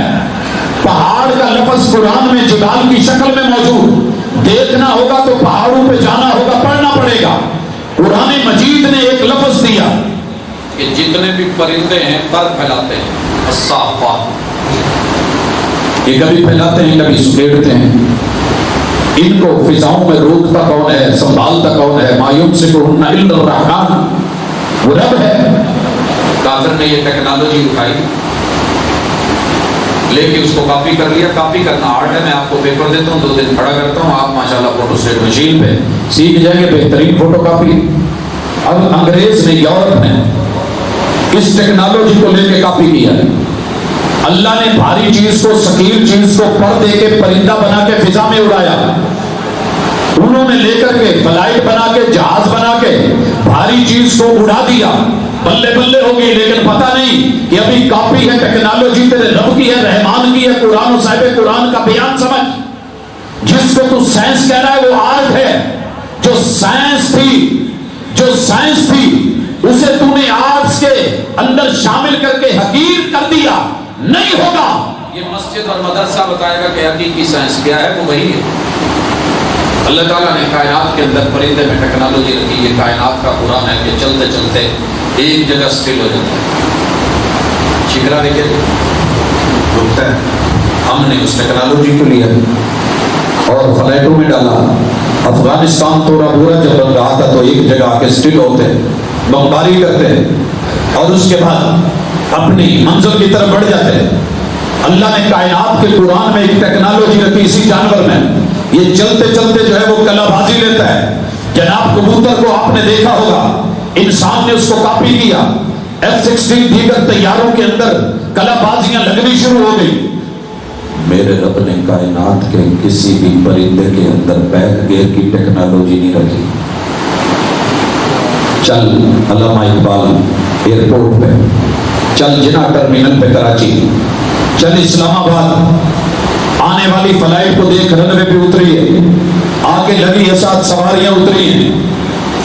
پہاڑ کا لفظ قرآن میں جبال کی شکل میں موجود. دیکھنا ہوگا تو پہاڑوں پہ جانا ہوگا، پڑھنا پڑے گا. قرآن مجید نے ایک لفظ دیا کہ جتنے بھی پرندے ہیں پر پھیلاتے ہیں، الصافات، یہ کبھی پھیلاتے ہیں کبھی سکیڑتے ہیں. ان کو فضاؤں میں روکتا کون ہے، سنبھالتا کون ہے؟ ما یمسکہن الا الرحمن، وہ رب ہے. کافر نے یہ ٹیکنالوجی اٹھائی، لے کے اس کو کاپی کر لیا. کاپی کرنا آرٹ ہے. میں آپ کو پیپر دیتا ہوں، 2 دن پڑھا کرتا ہوں، آپ ماشاءاللہ فوٹو اسٹیٹ مشین پہ سیکھ جائیں گے بہترین فوٹو کاپی. اب انگریز نے، یورپ نے اس ٹیکنالوجی کو لے کے کاپی کیا. اللہ نے بھاری چیز کو، ثقیل چیز کو پر دے کے پرندہ بنا کے فضا میں اڑایا. انہوں نے لے کر کے فلائٹ بنا کے، جہاز بنا کے بھاری چیز کو اڑا دیا. بلے بلے ہوگی، لیکن پتہ نہیں کہ ابھی کاپی ہے. ٹیکنالوجی تیرے رب کی ہے، رحمان کی ہے. قرآن و صاحب قرآن کا بیان سمجھ. جس کو تو سائنس کہہ رہا ہے وہ آرٹ ہے. جو سائنس تھی اسے تو نے آرٹس کے اندر شامل کر کے حقیر کر دیا. نہیں ہوگا. یہ مسجد اور مدرسہ بتائے گا کہ حقیقی سائنس کیا ہے، وہ وہی ہے. اللہ تعالیٰ نے کائنات کے اندر پرندے میں ٹیکنالوجی رکھی. یہ کائنات کا قرآن ہے کہ چلتے چلتے ایک جگہ سٹل ہو جاتا ہے. شکرا دیکھے رکتا ہے. ہم نے اس ٹیکنالوجی کو لیا اور فلائٹوں میں ڈالا. افغانستان تھوڑا بورا جب بن رہا تھا تو ایک جگہ آ کے اسٹل ہوتے بمباری کرتے اور اس کے بعد اپنی منزل کی طرف بڑھ جاتے. اللہ نے کائنات کے قرآن میں ایک ٹیکنالوجی رکھی اسی جانور میں. یہ چلتے چلتے جو ہے وہ کلا بازی لیتا ہے. جناب کبوتر کو آپ نے دیکھا ہوگا, انسان نے اس کو کاپی کیا. F-16 دیگر طیاروں کے اندر کلا بازیاں لگنی شروع ہو گئی. میرے رب نے کائنات کے کسی بھی پرندے کے اندر بیک گیئر کی ٹیکنالوجی نہیں رکھی. چل علامہ اقبال ایئرپورٹ پہ, چل جناح ٹرمینل پہ کراچی, چل اسلام آباد آنے والی فلائٹ کو دیکھ, رن وے پہ اتری ہے, آگے لگی ہے 7 سواریاں اتری ہیں,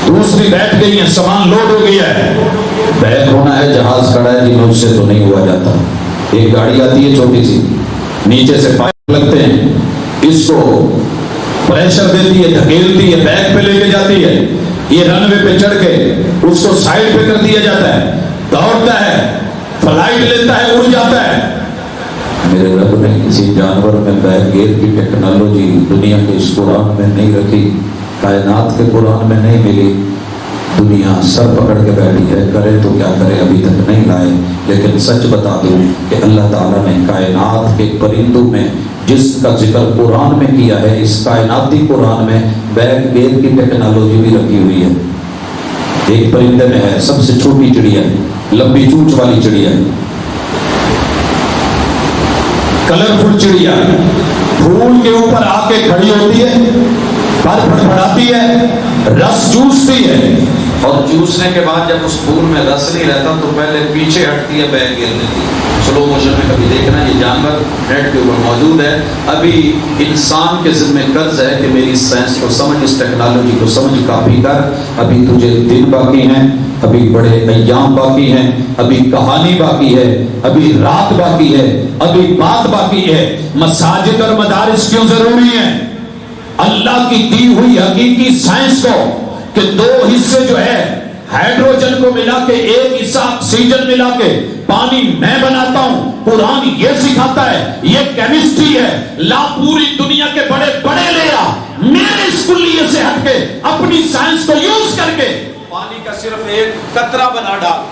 دوسری بیٹھ گئی ہیں, سامان لوڈ ہو گیا ہے, بیک ہونا ہے, جہاز کھڑا ہے, جی مجھ سے تو نہیں ہوا جاتا. ایک گاڑی آتی ہے چھوٹی سی, نیچے سے پائپ لگتے ہیں, اس کو پریشر دیتی ہے, دھکیلتی ہے, بیک پہ لے کے جاتی ہے, یہ رن وے پہ چڑھ کے اس کو سائڈ پہ کر دیا جاتا ہے, دوڑتا ہے, فلائٹ لیتا ہے, اڑ جاتا ہے. میرے رب نے کسی جانور میں بیک گیئر کی ٹیکنالوجی دنیا کے اس قرآن میں نہیں رکھی, کائنات کے قرآن میں نہیں ملی. دنیا سر پکڑ کے بیٹھی ہے, کرے تو کیا کرے, ابھی تک نہیں لائے. لیکن سچ بتا دوں کہ اللہ تعالیٰ نے کائنات کے پرندوں میں جس کا ذکر قرآن میں کیا ہے, اس کائناتی قرآن میں بیک گیئر کی ٹیکنالوجی بھی رکھی ہوئی ہے. ایک پرندے میں ہے, سب سے چھوٹی چڑیا, لمبی چونچ والی چڑیا, کلرفل چڑیا, پھول کے اوپر آ کے کھڑی ہوتی ہے, پر پھڑپھڑاتی ہے, رس چوستی ہے, اور چوسنے کے بعد جب اس پھول میں رس نہیں رہتا تو پہلے پیچھے ہٹتی ہے, بیک گیئر لیتی ہے. سلو موشن میں کبھی دیکھنا, یہ جانور نیٹ کے اوپر موجود ہے. ابھی انسان کے ذمہ قرض ہے کہ میری سائنس کو سمجھ, اس ٹیکنالوجی کو سمجھ, کاپی کر. ابھی تجھے دن باقی ہیں, ابھی بڑے ایام باقی ہیں, ابھی کہانی باقی ہے, ابھی رات باقی ہے, ابھی بات باقی ہے. مساجد اور مدارس کیوں ضروری ہیں؟ اللہ کی دی ہوئی حقیقی سائنس کو کہ 2 حصے جو ہے ہائیڈروجن کو ملا کے, ایک حصہ آکسیجن ملا کے پانی میں بناتا ہوں. قرآن یہ سکھاتا ہے, یہ کیمسٹری ہے. لا پوری دنیا کے بڑے بڑے لے آ, میرے اس کلیے سے ہٹ کے اپنی سائنس کو یوز کر کے پانی کا صرف ایک قطرہ بنا ڈال.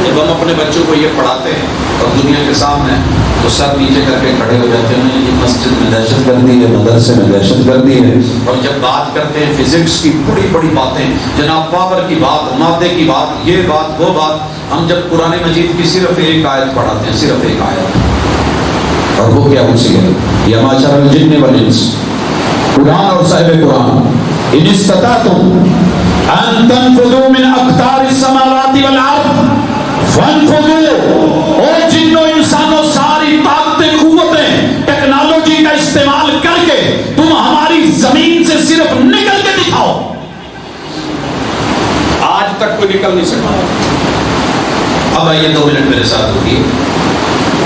جب ہم اپنے بچوں کو یہ پڑھاتے ہیں اور دنیا کے سامنے تو سر نیچے کر کے کھڑے ہو جاتے ہیں, یہ مسجد میں دہشت گردی ہے, مدرسے میں دہشت گردی ہے. اور جب بات کرتے ہیں فزکس کی بڑی بڑی باتیں, جناب پاور کی بات, مادے کی بات, یہ بات وہ بات, ہم جب قرآن مجید کی صرف ایک آیت پڑھاتے ہیں, صرف ایک آیت, اور وہ کیا اسی ہے, یا معاشر الجن والانس, قرآن اور صاحب قرآن, ان استطعتم ان تنفذوا من اقطار السماوات والارض فانفذوا. اور جنوں انسانوں ساری طاقتیں, قوتیں, ٹیکنالوجی کا استعمال کر کے تم ہماری زمین سے صرف نکل کے دکھاؤ. آج تک کوئی نکل نہیں سکا. اب آئیے 2 منٹ میرے ساتھ ہوگی.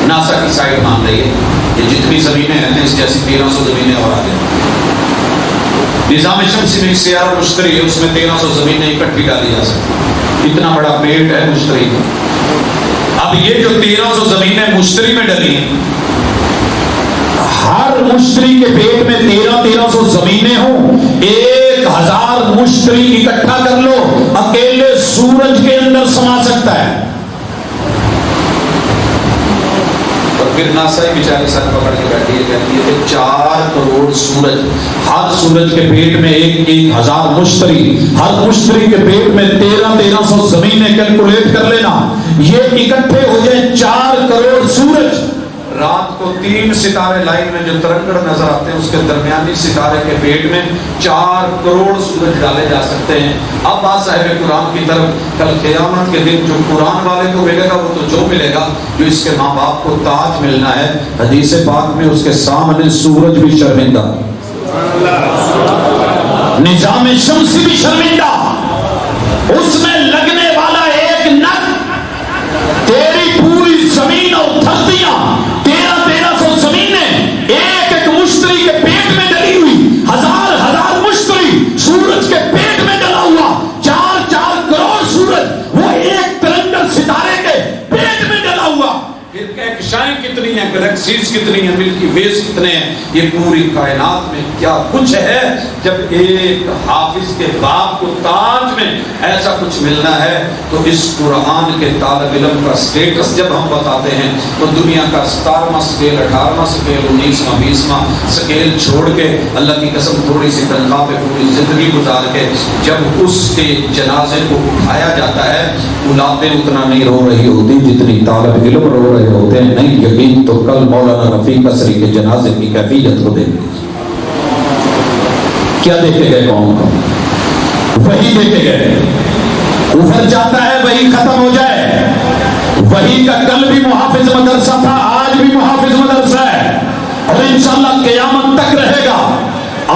ناسا کی سائٹ مان رہی ہے کہ جتنی زمینیں ہیں اس جیسی 1300 زمینیں اور آگے. نظام شمسی میں ایک سیارہ مشتری ہے, اس میں 1300 زمینیں اکٹھی ڈالی جا سکتی. اتنا بڑا پیٹ ہے مشتری کا. اب یہ جو 1300 زمینیں مشتری میں ڈلی ہیں, ہر مشتری کے پیٹ میں 1300 زمینیں ہوں, 1000 مشتری اکٹھا کر لو, اکیلے سورج کے اندر سما سکتا ہے. اور پھر ناسا ہی بیچاری سر پکڑ کے بیٹھی ہے, کہتی ہے کہ 4 کروڑ سورج, ہر سورج کے پیٹ میں 1000 مشتری, ہر مشتری کے پیٹ میں 1300 زمینیں, کیلکولیٹ کر لینا. یہ اکٹھے ہو جائیں 4 کروڑ سورج. رات کو 3 ستارے لائن میں جو ترنگڑ نظر آتے ہیں, اس کے درمیانی ستارے کے پیٹ میں 4 کروڑ سورج ڈالے جا سکتے ہیں. اب بات صاحب قرآن کی طرف, کل قیامت کے دن جو قرآن والے کو ملے گا وہ تو جو ملے گا, جو اس کے ماں باپ کو تاج ملنا ہے. حدیث پاک میں اس کے سامنے سورج بھی شرمندہ, نظام شمسی بھی شرمندہ, اس میں لگنے والا ایک نگ تیری پوری زمین اور دھرتیاں 1300 زمینیں ایک ایک مشتری کے پیٹ میں ڈلی ہوئی, 1000 مشتری سورج کے پیٹ میں ڈلا ہوا, 4 کروڑ سورج وہ ایک ترنگل ستارے کے پیٹ میں ڈلا ہوا. پھر کہکشائیں کتنی ہیں, گلیکسیز کتنی ہیں, ملکی ویز کتنے ہیں, یہ پوری کائنات میں کیا کچھ ہے. جب ایک حافظ کے باپ کو تاج میں ایسا کچھ ملنا ہے تو اس قرآن کے طالب علم کا سٹیٹس جب ہم بتاتے ہیں تو دنیا کا 17واں سکیل, 18واں سکیل, 19واں 20واں سکیل چھوڑ کے اللہ کی قسم تھوڑی سی تنخواہ پہ پوری زندگی گزار کے جب اس کے جنازے کو اٹھایا جاتا ہے, اولادیں اتنا نہیں رو رہی ہوتی جتنی طالب علم رو رہے ہوتے ہیں. نہیں یقین تو کل مولانا رفیق اثری کے جنازے کی کیفیت کو دیکھ لیجیے. کیا دیکھے گئے قوم کو؟ وہی دیکھے گئے. کفر چاہتا ہے وہی ختم ہو جائے. وہی کا کل بھی محافظ مدرسہ تھا, آج بھی محافظ مدرسہ ہے اور انشاءاللہ قیامت تک رہے گا,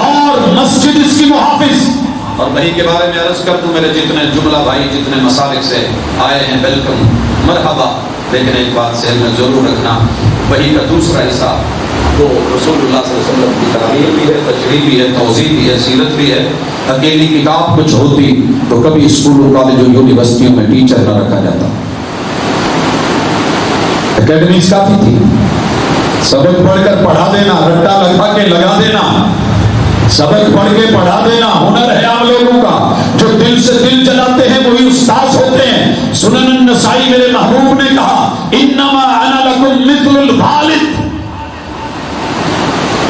اور مسجد اس کی محافظ. اور وہی کے بارے میں عرض کر دوں, میرے جتنے جملہ بھائی جتنے مسالک سے آئے ہیں ویلکم, مرحبا. لیکن ایک بات ذہن میں ضرور رکھنا, وہی کا دوسرا حصہ وہ رسول اللہ صلی اللہ علیہ وسلم کی تعلیم بھی ہے, تشریح بھی ہے, توضیح بھی ہے, سیرت بھی ہے. اکیلی کتاب کچھ ہوتی تو کبھی اسکولوں کالجوں یونیورسٹیوں میں ٹیچر نہ رکھا جاتا. اکیڈمیز کافی تھی, سبق پڑھ کر پڑھا دینا, رٹا لگا کے لگا دینا, سبق پڑھ کے پڑھا دینا ہنر ہے عام لوگوں کا. جو دل سے دل جلاتے ہیں وہی استاذ ہوتے ہیں. سنن النسائی میرے محبوب نے کہا انما انا لکم مثل الوالد,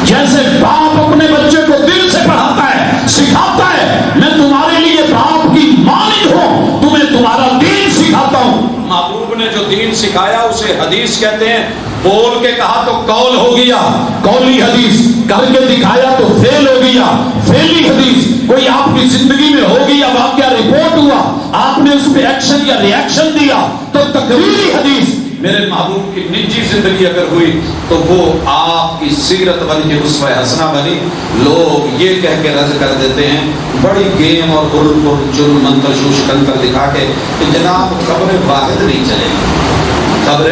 جیسے باپ اپنے بچے کو دل سے پڑھاتا ہے سکھاتا ہے, میں تمہارے لیے باپ کی مانند ہوں, تمہیں تمہارا دین سکھاتا ہوں. محبوب نے جو دین سکھایا اسے حدیث کہتے ہیں. بول کے کہا تو قول ہو گیا, قولی حدیث, کر کے دکھایا تو فعل ہو گیا, فعلی حدیث. کوئی آپ کی زندگی میں ہو گیا واقعہ رپورٹ ہوا, آپ نے اس پہ ایکشن یا ری ایکشن دیا تو تقریری حدیث. میرے محبوب کی نجی زندگی اگر ہوئی تو وہ آپ کی سیرت بن کے اسوہ حسنہ بنی. لوگ یہ کہہ کے رد کر دیتے ہیں بڑی گیم اور جرم منتشو شکنتر دکھا کے کہ جناب خبر واحد نہیں چلے گی. خبر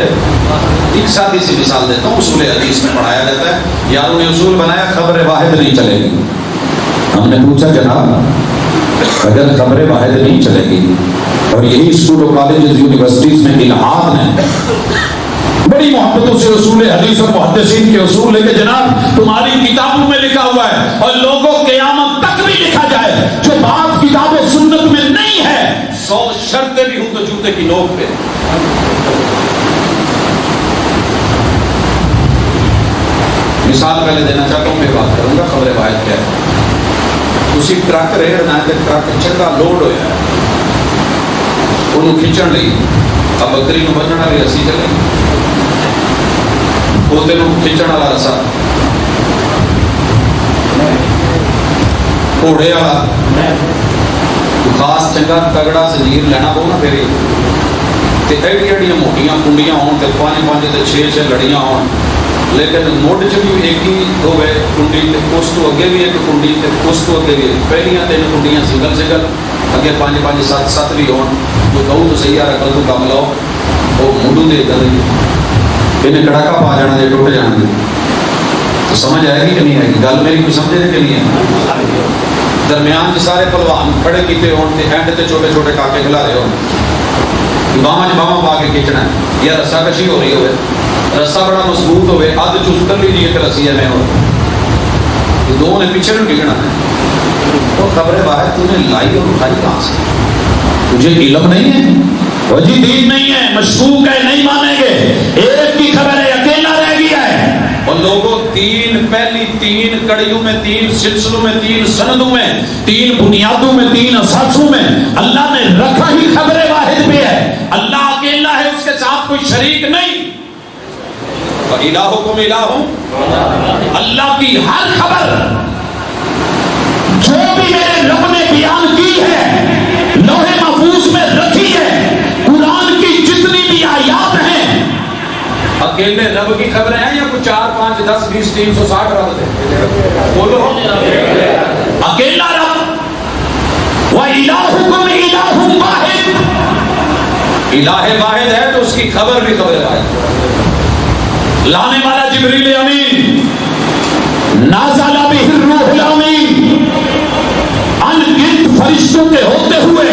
ایک سادی سی مثال دیتا ہوں, اصول حدیث میں پڑھایا جاتا ہے, یاروں نے اصول بنایا خبر واحد نہیں چلے گی. ہم نے پوچھا جناب اگر خبر واحد نہیں چلے گی اور یہی اسکول اور کالجز یونیورسٹیز میں الہاد ہیں, بڑی محبتوں سے اصول حدیث اور محدثین کے اصول لے کے جناب تمہاری کتابوں میں لکھا ہوا ہے اور لوگوں قیامت تک بھی لکھا جائے, جو بات کتاب و سنت میں نہیں ہے 100 شرطیں بھی ہوں تو جوتے کی نوک پہ. مثال پہلے دینا چاہتا ہوں, پھر بات کروں گا خبر واحد کیا ہے. اسی ٹرک ریڑ نہ ٹرک چنگا لوڈ ہویا ہے, انہوں کھچن لئی, اب بکری نو بننے والی رسی چلے, پوتے نو کھچن والا رسا, گھوڑے والا خاص چنگا تگڑا زنجیر لینا پو نا پھر تے ایڈی ایڈیاں موٹیاں کنڈیاں ہون تے 5 تے 6 لڑیاں ہون, لیکن موڈ چ بھی ایک ہی ہوئے کنڈی تے اس تو اگے بھی ایک کنڈی تے اس تو اگے بھی پہلیاں 3 کنڈیاں سنگل اگے 5 7 بھی ہون. تو کہوں تو صحیح رکھ تو کم لاؤ وہ منڈو دے کر انہیں کڑاکا پا جانا دے ٹوٹ جانا دے. تو سمجھ آئے گی کہ نہیں آئے گی گل میری, کوئی سمجھے کہ نہیں ہے. درمیان کے سارے پلوان کھڑے کیتے ہون تے اینڈ تے چھوٹے چھوٹے کاکے کھلا رہے ہون, باواں باواں پا کے کھینچنا ہے یا رسا کشی ہو رہی ہوئے, رسا بڑا مضبوط ہوئے, ادھ چستر لیجیے کہ رسی ہے میں ہو, دو نے پیچھے نہ ٹکنا ہے. تو خبر واحد تو نے لائی اور اٹھائی کہاں سے؟ تجھے علم نہیں ہے, وجہ دین نہیں ہے, مشکوک ہے, نہیں مانیں گے. ایک کی خبر ہے اکیلا رہ گیا ہے, اور لوگوں 3 پہلی 3 کڑیوں میں 3 سلسلوں میں 3 سندوں میں 3 بنیادوں میں 3 اساسوں میں اللہ نے رکھا ہی خبر واحد پہ ہے. اللہ اکیلا ہے, اس کے ساتھ کوئی شریک نہیں. الہکم الہ, اللہ کی ہر خبر جو بھی میرے رب نے بیان کی ہے لوح محفوظ میں رکھی ہے. قرآن کی جتنی بھی آیات ہیں اکیلے رب کی خبریں ہیں یا کچھ 4 5 10 20 360 رب تھے؟ بولو اکیلا رب. وَإِلَٰهُكُمْ إِلَٰهٌ وَاحِدٌ, الہ واحد ہے تو اس کی خبر بھی خبر واحد. لانے والا جبریل امین, نازل بہ الروح الامین, ان گنت فرشتوں کے ہوتے ہوئے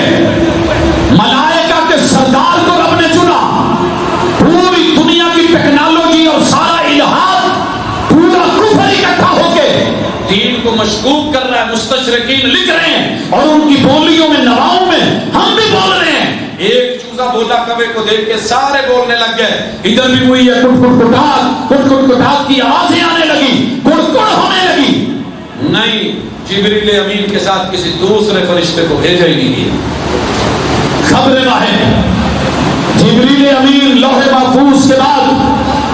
ملائکہ کے سردار کو رب نے چنا. پوری دنیا کی ٹیکنالوجی اور سارا ہے, مستشرقین لکھ رہے ہیں اور ان کی بولیوں میں, نواؤں میں ہم بھی بول رہے ہیں. ایک چوزا بولا کوے کو دیکھ کے سارے بولنے لگ گئے. ادھر بھی ہوئی ہے کٹ کٹ کی آوازیں آنے لگی, کڑ ہونے لگی. نہیں, جبریل امین کے ساتھ کسی دوسرے فرشتے کو بھیجا ہی نہیں گیا. خبر واحد, جبریل امین لوح محفوظ کے بعد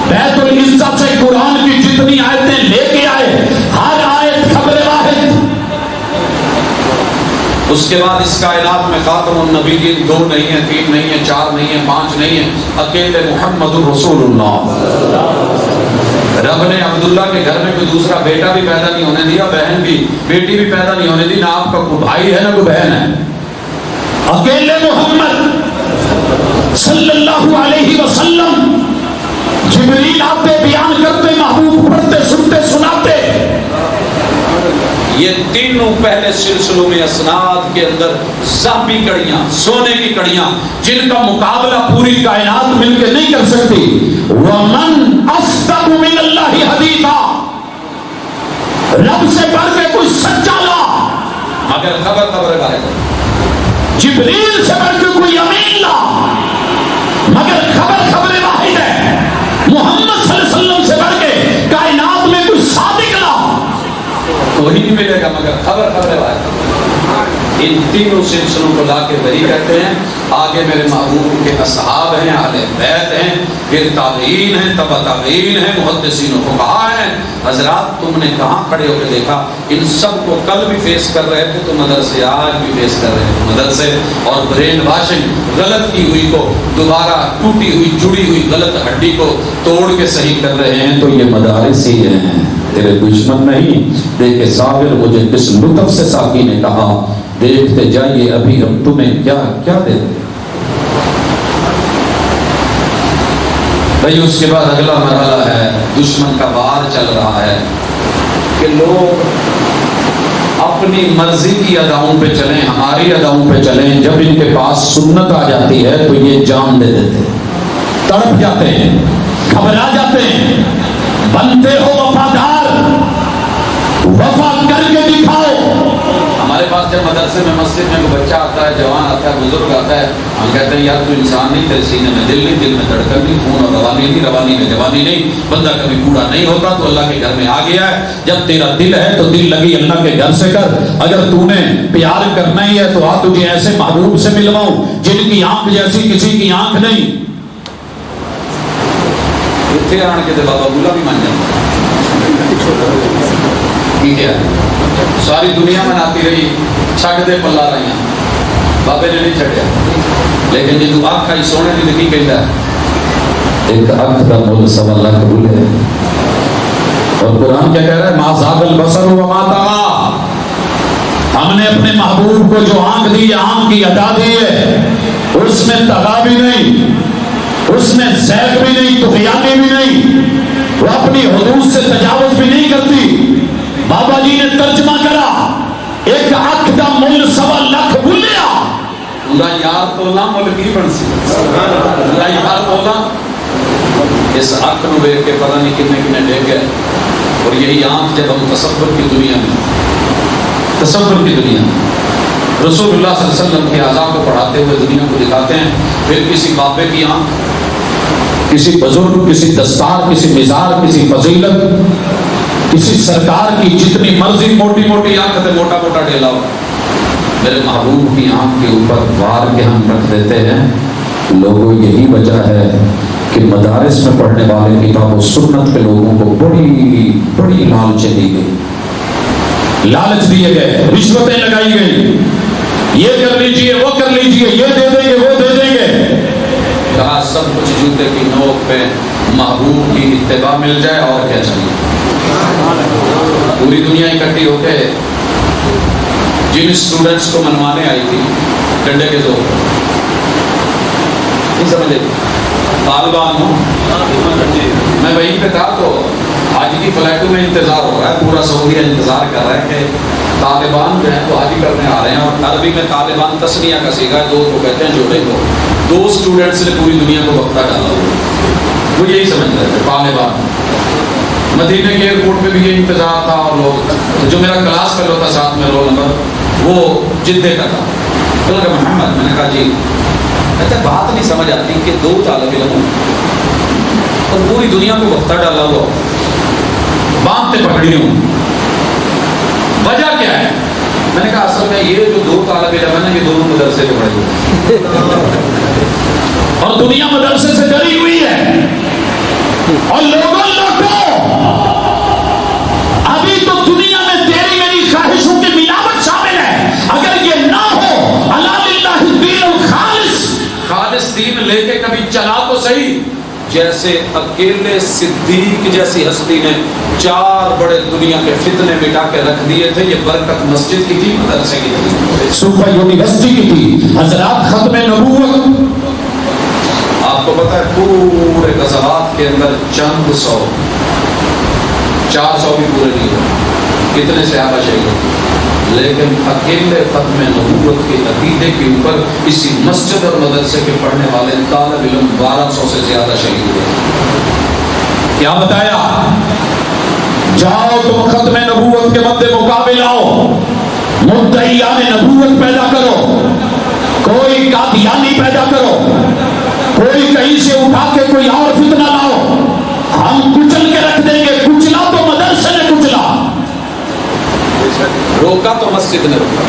بیت العزت سے قرآن کی جتنی آیتیں لے کے آئے, ہر آیت خبر واحد. اس کے بعد اس کائنات میں خاتم النبیین 2 نہیں ہیں, 3 نہیں ہیں, 4 نہیں ہیں, 5 نہیں ہیں, اکیلے محمد الرسول اللہ. رب نے عبداللہ کے گھر میں کوئی دوسرا بیٹا بھی پیدا نہیں ہونے دیا, بہن بھی, بیٹی بھی پیدا نہیں ہونے دی, نہ آپ کا کوئی بھائی ہے نہ کوئی بہن ہے. اکیلے محمد صلی اللہ علیہ وسلم. جبریل آتے, بیان کرتے, محبوب پڑھتے, سنتے, سناتے. یہ تینوں پہلے سلسلوں میں اسناد کے اندر ذہبی کڑیاں, سونے کی کڑیاں, جن کا مقابلہ پوری کائنات مل کے نہیں کر سکتی. وَمَنْ أَصْدَقُ مِنَ اللَّهِ حَدِيثًا, رب سے بڑھ کے کوئی سچا لا مگر خبر ہے. جبریل سے بڑھ کے کوئی امین لا مگر خبر واحد ہے. محمد صلی اللہ علیہ وسلم سے بڑھ کے کائنات میں کوئی صادق لا وہی نہیں ملے گا مگر خبر واحد. ان تینوں سلسلوں کو لا کے وہی کہتے ہیں. آگے میرے محبوب کے اصحاب ہیں, اہل بیت ہیں, پھر تابعین ہیں, تبع تابعین ہیں, محدثین و فقہاء ہیں. حضرات تم نے کہاں کھڑے ہو کے دیکھا؟ ان سب کو کل بھی فیس کر رہے تھے تو مدرسے, آج بھی فیس کر رہے تھے مدرسے, اور برین واشنگ غلط کی ہوئی کو دوبارہ ٹوٹی ہوئی جڑی ہوئی غلط ہڈی کو توڑ کے صحیح کر رہے ہیں. تو یہ مدارس ہی ہیں, تیرے دشمن نہیں. دیکھے صابر مجھے کس لطف سے ساقی نے کہا, دیکھتے جائیے ابھی ہم تمہیں کیا کیا دے دیں. بھائی اس کے بعد اگلا مرحلہ ہے, دشمن کا وار چل رہا ہے کہ لوگ اپنی مرضی کی اداؤں پہ چلیں, ہماری اداؤں پہ چلیں. جب ان کے پاس سنت آ جاتی ہے تو یہ جان دے دیتے, تڑپ جاتے ہیں, گھبرا جاتے ہیں. بنتے ہو وفادار, وفا کر کے دکھاؤ. ہمارے پاس جب مدرسے میں, مسجد میں کوئی بچہ آتا ہے, جوان آتا ہے, بزرگ آتا ہے, ہم کہتے ہیں یار تو انسان نہیں, تیرے سینے میں دل نہیں, دل میں دھڑکن نہیں, خون اور روانی نہیں, روانی میں جوانی نہیں. بندہ کبھی کوڑا نہیں ہوتا تو اللہ کے گھر میں آ گیا ہے. جب تیرا دل ہے تو دل لگی اللہ کے گھر سے کر. اگر تو نے پیار کرنا ہی ہے تو آ تجھے ایسے محبوب سے ملواؤں جن کی آنکھ جیسی کسی کی آنکھ نہیں. اتنے آن کے بابا بولا بھی مان جاتا ٹھیک ہے. ساری دنیا مناتی رہی, چھڈ دے پلا رہی, بابے نے نہیں چھڈیا. لیکن جی تو آنکھ آئی سونے کی تو کی کہتا ہے, ایک آنکھ کا مول 1.25 لاکھ بولے. اور قرآن کیا کہہ رہا ہے, ما زاغ البصر وما طغى. ہم نے اپنے محبوب کو جو آنکھ دی, آنکھ کی ادا دی ہے, اس میں طغا بھی نہیں, اس میں زیغ بھی نہیں, طغیانی بھی نہیں, وہ اپنی حدود سے تجاوز بھی نہیں کرتی. بابا جی نے ترجمہ کرا, ایک آنکھ کا مل 1.25 لاکھ بولیا. پورا یار تولا مل کی بن سی, پورا یار تولا. اس آنکھ نو دیکھ کے پتہ نہیں کتنے ڈگ گئے. اور یہی آنکھ جب ہم تصور کی دنیا میں, تصور کی دنیا میں رسول اللہ صلی اللہ علیہ وسلم کے اعضاء کو پڑھاتے ہوئے دنیا کو دکھاتے ہیں, پھر کسی بابے کی آنکھ, کسی بزرگ, کسی دستار, کسی مزار, کسی فضیلت, کسی سرکار کی جتنی مرضی موٹی موٹی آنکھ سے موٹا موٹا ڈیلا ہو, میرے محبوب کی آنکھ کے اوپر وار کے ہم رکھ دیتے ہیں. لوگوں یہی وجہ ہے کہ مدارس میں پڑھنے والے کتاب و سنت کے لوگوں کو بڑی بڑی لالچیں دی گئی, لالچ دیے گئے, رشوتیں لگائی گئی, یہ کر لیجئے, وہ کر لیجئے, یہ دے دیں گے, وہ دے دیں گے. کہا سب کچھ جوتے کی نوک پہ محبوب کی اتباع مل جائے اور کیا چاہیے. پوری دنیا اکٹھی ہو کے جن اسٹوڈنٹس کو منوانے آئی تھی ڈنڈے کے زور پر, نہیں سمجھے, طالبان ہوں, میں وہیں پہ تھا تو حاجی کی فلائٹوں میں انتظار ہو رہا ہے, پورا سعودیہ انتظار کر رہا ہے کہ طالبان جو ہیں وہ حاجی کرنے آ رہے ہیں. اور عربی میں طالبان تسنیہ کا سیکھا ہے, 2 کو کہتے ہیں, جوڑے کو. 2 اسٹوڈنٹس نے پوری دنیا کو وقتہ ڈالا ہوا, وہ یہی سمجھ رہے تھے طالبان. مدینے کے ایئرپورٹ پہ بھی یہ انتظار تھا، اور لوگ جو میرا کلاس فیلو تھا ساتھ میں رول نمبر وہ جدے کا تھا، بولا کہ محمد، میں نے کہا جی، کہتے بات نہیں سمجھ آتی کہ دو طالب علم اور پوری دنیا کو وقتہ ڈالا ہوا باندھتے پکڑی ہوں، وجہ کیا ہے؟ میں نے کہا اصل میں یہ جو دو طالب علم ہے نا، یہ دونوں مدرسے کے پڑھے ہوئے اور دنیا مدرسے سے ڈری ہوئی ہے، اور لوگوں ابھی تو دنیا میں تیری میری خواہشوں کی ملاوٹ شامل ہے، اگر یہ نہ ہو الا للہ الدین الخالص، خالص دین لے کے کبھی چلا تو صحیح، جیسے اکیلے صدیق جیسی ہستی نے 4 بڑے دنیا کے فتنے مٹا کے رکھ دیے تھے، یہ برکت مسجد کی تھی، مدرسے کی تھی، صوفہ یونیورسٹی کی تھی، حضرات ختم نبوت۔ آپ کو پتا ہے پورے غزوات کے اندر چند 100، 400 بھی پورے نہیں ہوئے، کتنے صحابہ شہید ہوئے، لیکن اکیلے ختم نبوت کے عقیدے کے اوپر اسی مسجد اور مدرسے کے پڑھنے والے طالب علم 1200 سے زیادہ شہید ہوئے۔ کیا بتایا؟ جاؤ تم ختم نبوت کے مد مقابل آؤ، مدعیان نبوت پیدا کرو، کوئی قادیانی پیدا کرو، کوئی کہیں سے اٹھا کے کوئی اور فتنہ لاؤ، ہم کچل کے رکھ دیں گے۔ کچلا تو مدرسے نے کچلا، روکا تو مسجد نے روکا،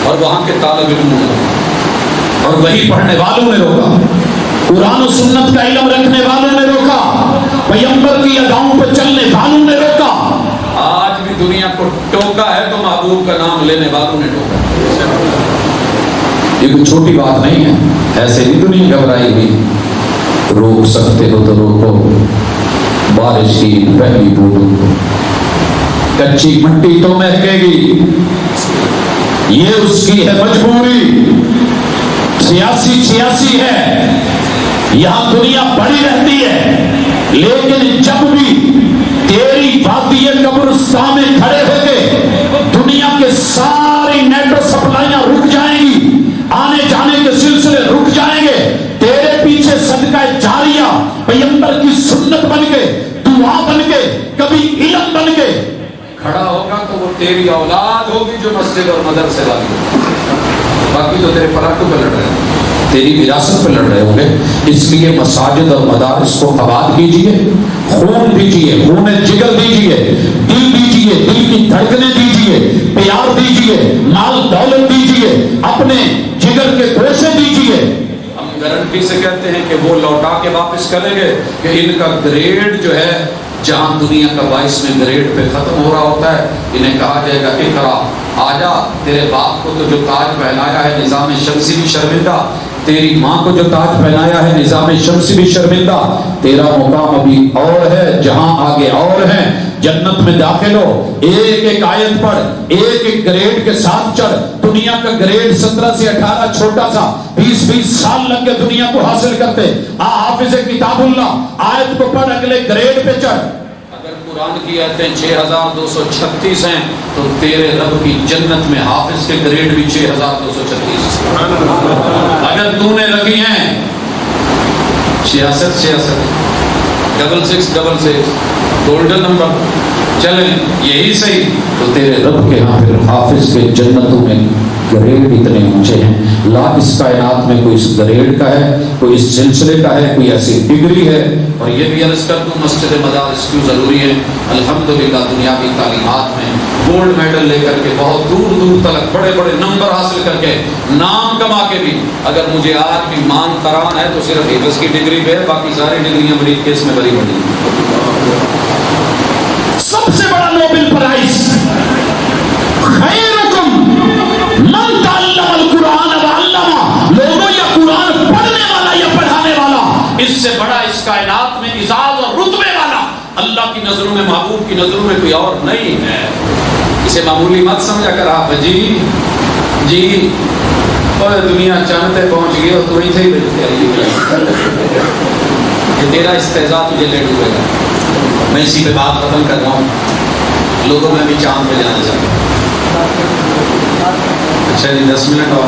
اور وہاں کے طالب علموں نے روکا، اور وہی پڑھنے والوں نے روکا، قرآن و سنت کا علم رکھنے والوں نے روکا، پیغمبر کی اداؤں پہ چلنے والوں نے روکا۔ آج بھی دنیا کو ٹوکا ہے تو محبوب کا نام لینے والوں نے ٹوکا۔ یہ کوئی چھوٹی بات نہیں ہے، ایسے ہی دنیا گھبرائی ہوئی، روک سکتے ہو تو روکو، بارش کی پہلی بوند کچی مٹی تو مہکے گی، یہ اس کی ہے مجبوری، سیاسی ہے، یہاں دنیا بڑی رہتی ہے، لیکن جب بھی تیری وادی قبرستان میں کھڑے ہو کے دنیا کے ساری نیٹو سپلائیاں رک جائیں گی، آنے جانے کے سلسلے رک جائیں گے، تیرے پیچھے صدقہ جاریہ پیغمبر کی سنت بن کے، دعا بن کے، کبھی علم بن کے کھڑا ہوگا تو وہ تیری اولاد ہوگی جو مسجد اور مدرسے والی ہوگی، باقی تو تیرے پراٹھوں پہ لڑ رہے ہیں، تیری وراثت پہ لڑ رہے ہوں گے۔ اس لیے مساجد اور مدارس کو آباد کیجئے، خون دیجئے، خون جگر دیجئے، دل دیجئے، دل کی دھڑکنیں دیجئے، پیار دیجئے، مال دولت دیجئے، اپنے جگر کے گوشے دیجئے۔ ہم گارنٹی سے کہتے ہیں کہ وہ لوٹا کے واپس کریں گے کہ ان کا گریڈ جو ہے جہاں دنیا کا 22 میں گریڈ پہ ختم ہو رہا ہوتا ہے، انہیں کہا جائے گا اقرا، آجا، تیرے باپ کو تو جو تاج پہنایا ہے نظام شمسی بھی شرمندہ، تیری ماں کو جو تاج پہنایا ہے نظام شمسی بھی شرمندہ، تیرا مقام ابھی اور ہے، جہاں آگے اور ہیں، جنت میں داخل ہو، ایک ایک آیت پڑھ، ایک ایک گریڈ کے ساتھ چڑھ، دنیا کا گریڈ 17 سے 18 چھوٹا سا، 20 سال لگ کے دنیا کو حاصل کرتے، حافظ کتاب اللہ، آیت کو پڑھ، اگلے گریڈ پہ چڑھ۔ اگر قرآن کی آیتیں 6236 ہیں تو تیرے رب کی جنت میں حافظ کے گریڈ بھی 6236، اگر تو نے رکھی ہیں 66 66 گولڈن نمبر، چلیں یہی صحیح، تو تیرے رب کے ہاں پھر حافظ کے جنتوں میں گریڈ اتنے اونچے ہیں، لا اس کائنات میں کوئی اس گریڈ کا ہے، کوئی اس سلسلے کا ہے، کوئی ایسی ڈگری ہے۔ اور یہ بھی عرض کر دوں مسجد مدارس کیوں ضروری ہے، الحمدللہ دنیاوی تعلیمات میں گولڈ میڈل لے کر کے بہت دور دور تک بڑے بڑے نمبر حاصل کر کے نام کما کے بھی اگر مجھے آج بھی مان تران ہے تو صرف حفظ کی ڈگری پہ ہے، باقی ساری ڈگریاں بریف کیس میں بری بڑی۔ سب سے بڑا نوبل پرائز خیرکم من تعلم القرآن وعلمہ، لوگوں یا قرآن پڑھنے والا یا پڑھانے والا، اس سے بڑا اس کائنات میں اعزاز اور رتبے والا اللہ کی نظروں میں، محبوب کی نظروں میں کوئی اور نہیں ہے۔ اسے معمولی مت سمجھا کر آپ جی اور دنیا چاند تک پہنچ گئی اور تو ہی سے ہی یہ تیرا استہزاء تجھے لے ڈوبے گا۔ میں اسی پہ بات ختم کر رہا ہوں، لوگوں میں بھی چاند پہ جانا چاہتا ہوں۔ اچھا جی 10 منٹ اور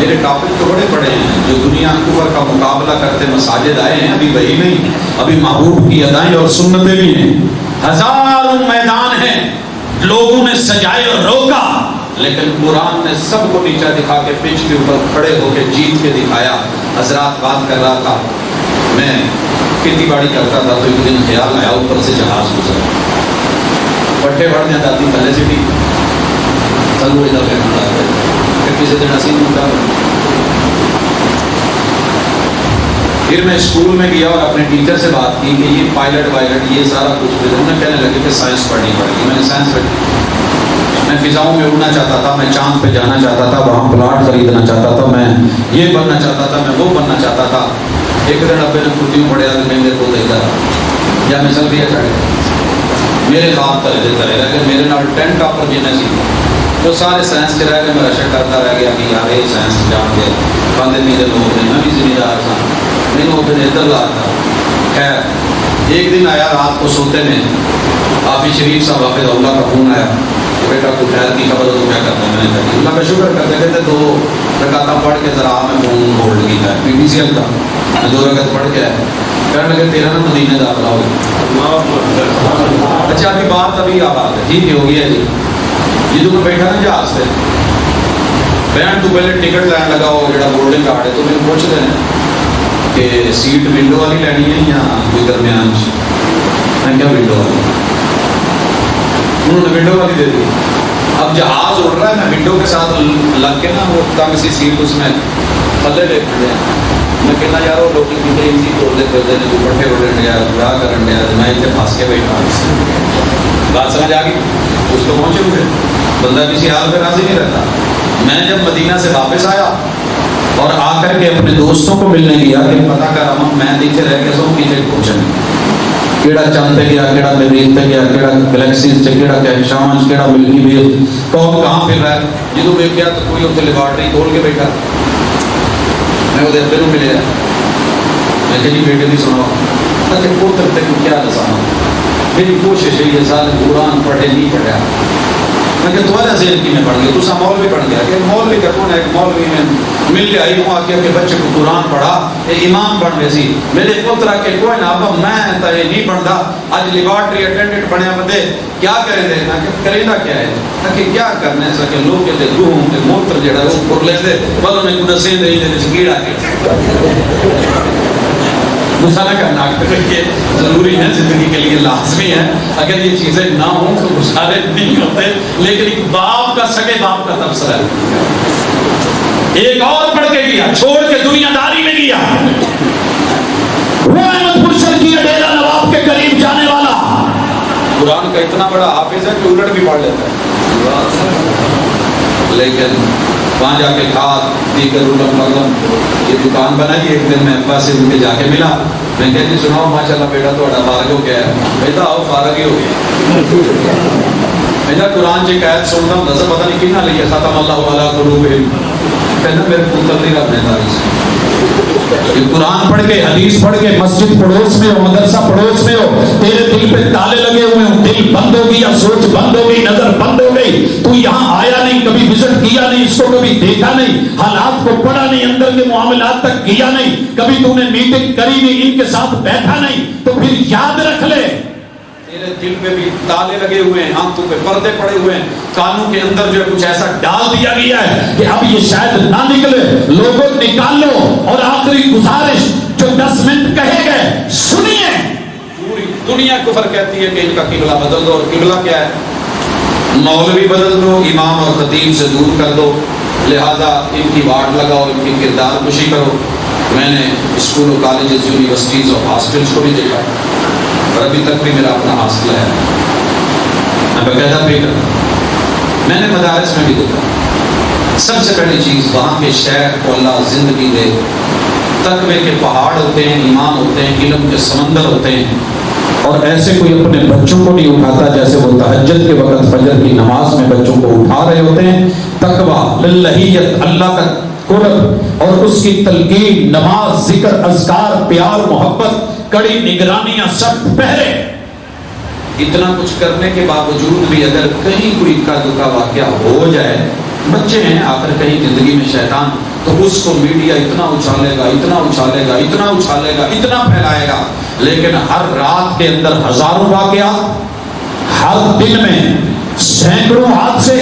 میرے ٹاپک تو بڑے بڑے ہیں، جو دنیا کفر کا مقابلہ کرتے مساجد آئے ہیں، ابھی وہی نہیں، ابھی محبوب کی ادائیں اور سنتیں بھی ہیں، ہزاروں میدان ہیں، لوگوں نے سجائے اور روکا، لیکن قرآن نے سب کو نیچا دکھا کے پچ کے اوپر کھڑے ہو کے جیت کے دکھایا۔ حضرات بات کر رہا تھا، میں کھیتی باڑی کرتا تھا تو ایک دن خیال آیا اوپر سے جہاز گزرا، پٹھے بڑھ جاتا تھی پہلے سے بھی چلو ادھر کے کھڑا ہے پھر کسی دن حسین ہوتا۔ پھر میں اسکول میں گیا اور اپنے ٹیچر سے بات کی کہ یہ پائلٹ وائلٹ یہ سارا کچھ، پھر انہوں نے کہنے لگے کہ سائنس پڑھنی پڑے گی۔ میں نے سائنس پڑھی، میں فضاؤں میں اڑنا چاہتا تھا، میں چاند پہ جانا چاہتا تھا، وہاں پلاٹ خریدنا چاہتا تھا، میں یہ بننا چاہتا تھا، میں وہ بننا چاہتا تھا۔ ایک دن ابے نے کھٹیوں پڑیا تو میں میرے کو دیکھتا رہا یا میں سلفیا چڑھ گیا، میرے خواب تلے دیتا رہے کہ میرے نال 10 ٹاپر جنہیں سی تو سارے سائنس کے رہ کے میں رشک کرتا رہ گیا کہ یار یہ سائنس جان کے کھاندے پیندے لوگ نے، میں بھی ذمہ دار تھا، میں نے پھر ادھر لا تھا۔ خیر ایک دن آیا رات کو سوتے میں حافظ شریف صاحب حافظ اللہ کا فون آیا کہ بیٹا کو خیر کی خبر ہو تو کیا کرتا ہے؟ میں نے کہا اللہ کا شکر کرتے کہتے 2 رکعتاں پڑھ کے ذرا میں فون ہولڈ کیا ہے PTCL کا، میں 2 رکعت پڑھ کے آیا، کہنے لگے تیرا نا مدینے داخلہ ہو گیا۔ اچھا ابھی بات ابھی آباد ہے، ٹھیک ہو گیا جی، یہ تو میں بیٹھا نا جہاز سے بہن تو پہلے ٹکٹ لین لگا ہو جڑا بورڈنگ کارڈ ہے تو میں پوچھتے ہیں کہ سیٹ ونڈو والی لینی ہے یا کوئی درمیان؟ میں کیا ونڈو والی، انہوں نے ونڈو والی دے دی۔ اب جہاز اڑ رہا ہے، میں ونڈو کے ساتھ لگ کے نا وہ تنگ سی سیٹ اس میں تھلے لے کھڑے ہیں، میں کہنا یار وہ لوگ کتنے ایزی توڑتے پھرتے ہیں، کوئی پٹھے اڑن گیا برا کرن گیا، میں اتنے پھنس کے بیٹھا۔ بات سمجھ آ گئی؟ اس کو پہنچے ہوئے بندہ کسی حال پہ راضی نہیں رہتا۔ میں جب مدینہ سے واپس آیا اور آ کر کے اپنے دوستوں کو ملنے گیا کہ پتہ کر میں نیچے رہ کے سو پیچھے پہنچا کیڑا چاند پہ گیا، کیڑا مریخ پہ گیا، کیڑا گلیکسیز سے، کیڑا کہکشاؤں، کیڑا ملکی وے، کون کہاں پھر رہا ہے۔ جدوں میں گیا تو کوئی اتنے لیبارٹری کھول کے بیٹھا، میں وہ ابے نوں ملیا، میں کہ جی بیٹے نہیں سنا اچھا پوتر تینوں کیا دساں، میری کوشش ہے یہ سال قرآن پڑھے نہیں پڑھا، میں کہ تمہارا ذہن کی میں پڑھ گیا، تو مولوی پڑھ گیا کہ مولوی کا کون ہے، ایک مولوی میں مل کے آئی ہوں آ کے بچے کو قرآن پڑھا، یہ امام بن گئے سی، میرے پترا کے کوئی نہ ابا میں تو یہ نہیں پڑھتا، آج لیبارٹری اٹینڈنٹ بنیا بندے کیا کریں دے، میں کہ کرینا کیا ہے، کہ کیا کرنا ہے سکے لوگ کہتے روح کے موتر جڑا وہ پر لے دے بل انہیں کو دسیں دے دے کیڑا کے غصہ نہ کرنا کہ ضروری ہے، زندگی کے لیے لازمی ہے، اگر یہ چیزیں نہ ہوں تو غصارے نہیں ہوتے، لیکن ایک باپ کا سگے باپ کا تبصرہ ہے۔ ایک اور پڑھ کے گیا، چھوڑ کے دنیا داری میں گیا، وہ احمد پرشر کی ڈیرہ نواب کے قریب جانے والا، قرآن کا اتنا بڑا حافظ ہے کہ الٹ بھی پڑھ لیتا ہے، لیکن وہاں جا کے کھاد دیگر علم علم یہ دکان بنائی۔ ایک دن میں ابا سے ان کے جا کے ملا، میں کہا جی سناؤ ماشاء اللہ بیٹا تو فارغ ہو گیا ہے، بیٹا آؤ فارغ ہی ہو گیا، میں قرآن کی قید سنتا ہوں دس پتہ نہیں کتنا لیا ختم اللہ علیہ قلوبہم، کہنا میرے پتر نہیں رب نے تاریخ یہ قرآن پڑھ کے حدیث پڑھ کے مسجد پڑوس میں ہو، مدرسہ پڑوس میں ہو، تیرے دل پہ تالے لگے ہوئے ہوں، دل بند ہو گیا، سوچ بند ہو گئی، نظر بند ہو گئی، تو یہاں آیا نہیں، کبھی وزٹ کیا نہیں، اس کو کبھی دیکھا نہیں، حالات کو پڑھا نہیں، اندر کے معاملات تک کیا نہیں، کبھی تو نے میٹنگ کری نہیں، ان کے ساتھ بیٹھا نہیں، تو پھر یاد رکھ لے تیرے دل پہ بھی تالے لگے ہوئے ہیں، آنکھوں پہ پردے پڑے ہوئے ہیں، کانوں کے اندر جو ہے کچھ ایسا ڈال دیا گیا ہے کہ اب یہ شاید نہ نکلے، لوگوں نکال لو۔ اور آخری گزارش جو 10 منٹ کہے گئے سنیے، پوری دنیا کفر کہتی ہے کہ ان کا قبلہ بدل دو، اور قبلہ کیا ہے؟ مولوی بدل دو، امام اور خطیب سے دور کر دو، لہذا ان کی واٹ لگاؤ، ان کی کردار کشی کرو۔ میں نے اسکولوں کالجز یونیورسٹیز اور ہاسٹلس کو بھی دیکھا، اور ابھی تک بھی میرا اپنا حاصل ہے، میں باقاعدہ پہ کرتا، میں نے مدارس میں بھی دیکھا، سب سے پہلی چیز وہاں کے شیخ کو اللہ زندگی دے، تقوی کے پہاڑ ہوتے ہیں، ایمان ہوتے ہیں، علم کے سمندر ہوتے ہیں، اور ایسے کوئی اپنے بچوں کو نہیں اٹھاتا جیسے وہ تہجد کے وقت فجر کی نماز میں بچوں کو اٹھا رہے ہوتے ہیں۔ تقوی، للہیت، اللہ کا قرب اور اس کی تلقین، نماز، ذکر، اذکار، پیار، محبت، کڑی نگرانیاں، سخت پہرے، اتنا کچھ کرنے کے باوجود بھی اگر کہیں کوئی کا دکا واقعہ ہو جائے بچے ہیں آخر کہیں زندگی میں شیطان، تو اس کو میڈیا اتنا اچھالے گا، اتنا اچھالے گا، اتنا اچھالے گا، اتنا پھیلائے گا، لیکن ہر رات کے اندر ہزاروں واقعات، ہر دن میں سینکڑوں حادثے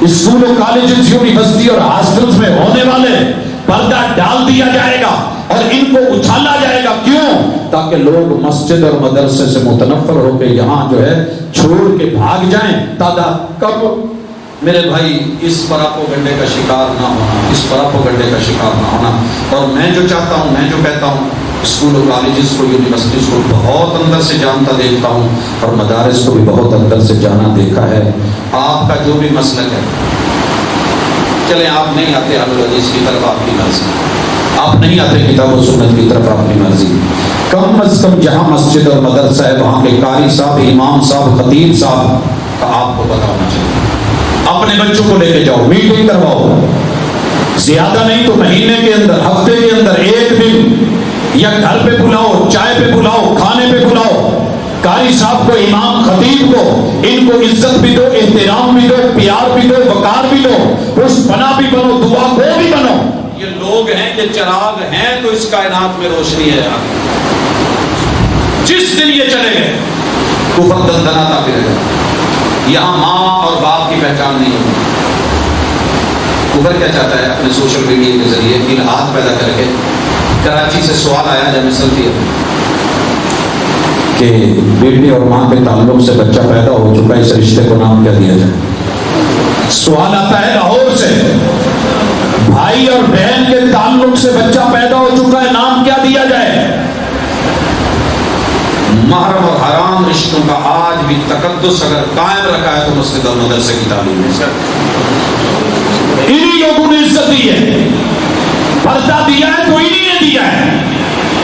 اسکولوں، کالجز، یونیورسٹی اور ہاسٹلز میں ہونے والے پردہ ڈال دیا جائے گا اور ان کو اچھالا جائے گا۔ کیوں؟ تاکہ لوگ مسجد اور مدرسے سے متنفر ہو کے یہاں جو ہے چھوڑ کے بھاگ جائیں۔ تعداد کب میرے بھائی اس پراپوگنڈے کا شکار نہ ہونا، اس پراپوگنڈے کا شکار نہ ہونا۔ اور میں جو چاہتا ہوں، میں جو کہتا ہوں، اسکول اور کالجز کو، یونیورسٹیز کو بہت اندر سے جانتا دیکھتا ہوں، اور مدارس کو بھی بہت اندر سے جانا دیکھا ہے۔ آپ کا جو بھی مسلک ہے، چلیں آپ نہیں آتے اہل الحدیث کی طرف، آپ کی مرضی، آپ نہیں آتے کتاب و سنت کی طرف، آپ کی مرضی، کم از کم جہاں مسجد اور مدرسہ ہے وہاں کے قاری صاحب، امام صاحب، خطیب صاحب کا آپ کو پتہ ہونا چاہیے۔ اپنے بچوں کو لے کے جاؤ، میٹنگ کرواؤ، زیادہ نہیں تو مہینے کے اندر، ہفتے کے اندر ایک دن، یا گھر پہ بلاؤ، چائے پہ بلاؤ، کھانے پہ بلاؤ، قاری صاحب کو، امام خطیب کو، ان کو عزت بھی دو، احترام بھی دو، پیار بھی دو، وقار بھی دو، خوش بنا بھی بنو، دعا گو بھی بنو۔ یہ لوگ ہیں، یہ چراغ ہیں تو اس کائنات میں روشنی ہے۔ جس دن یہ چلے گئے کفر دندناتا پھرے گا، یہاں ماں اور باپ کی پہچان نہیں ہوگی۔ کفر کیا چاہتا ہے؟ اپنے سوشل میڈیا کے ذریعے الہات پیدا کر کے۔ کراچی سے سوال آیا جب میں سلفی کہ بیٹی اور ماں کے تعلق سے بچہ پیدا ہو چکا ہے، اس رشتے کو نام کیا دیا جائے؟ سوال آتا ہے لاہور سے، بھائی اور بہن کے تعلق سے بچہ پیدا ہو چکا ہے، نام کیا دیا جائے؟ محرم اور حرام رشتوں کا آج بھی تقدس اگر قائم رکھا ہے تو مسجد اور مدرسے کی تعلیم میں سر انہی لوگوں نے عزت دی ہے، پردہ دیا ہے تو انہی نے دیا ہے،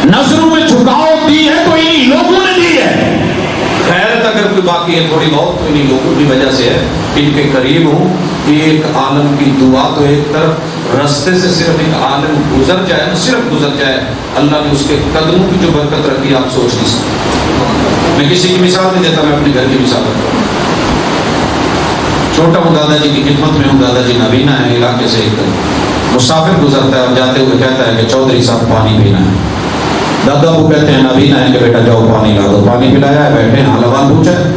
نظروں میں جھکاؤ دی ہے تو انہی لوگوں نے دی ہے۔ خیرت اگر کوئی باقی ہے تھوڑی بہت تو انہی لوگوں کی وجہ سے ہے، ان کے قریب ہوں۔ ایک عالم کی دعا تو ایک طرف، رستے سے صرف ایک عالم گزر جائے، صرف گزر جائے، اللہ نے اس کے قدموں کی جو برکت رکھی آپ سوچ نہیں سکتے۔ میں کسی کی مثال نہیں دیتا، میں اپنے گھر کی مثال دیتا ہوں۔ چھوٹا ہوں، دادا جی کی خدمت میں ہوں، دادا جی نابینا ہے، علاقے سے ایک مسافر گزرتا ہے اور جاتے ہوئے کہتا ہے کہ چودھری صاحب پانی پینا ہے۔ دادا کو کہتے ہیں نابینا ہے کہ بیٹا جاؤ پانی لا دو، پانی پلایا ہے، بیٹھے ہیں، حال حوال پوچھا ہے،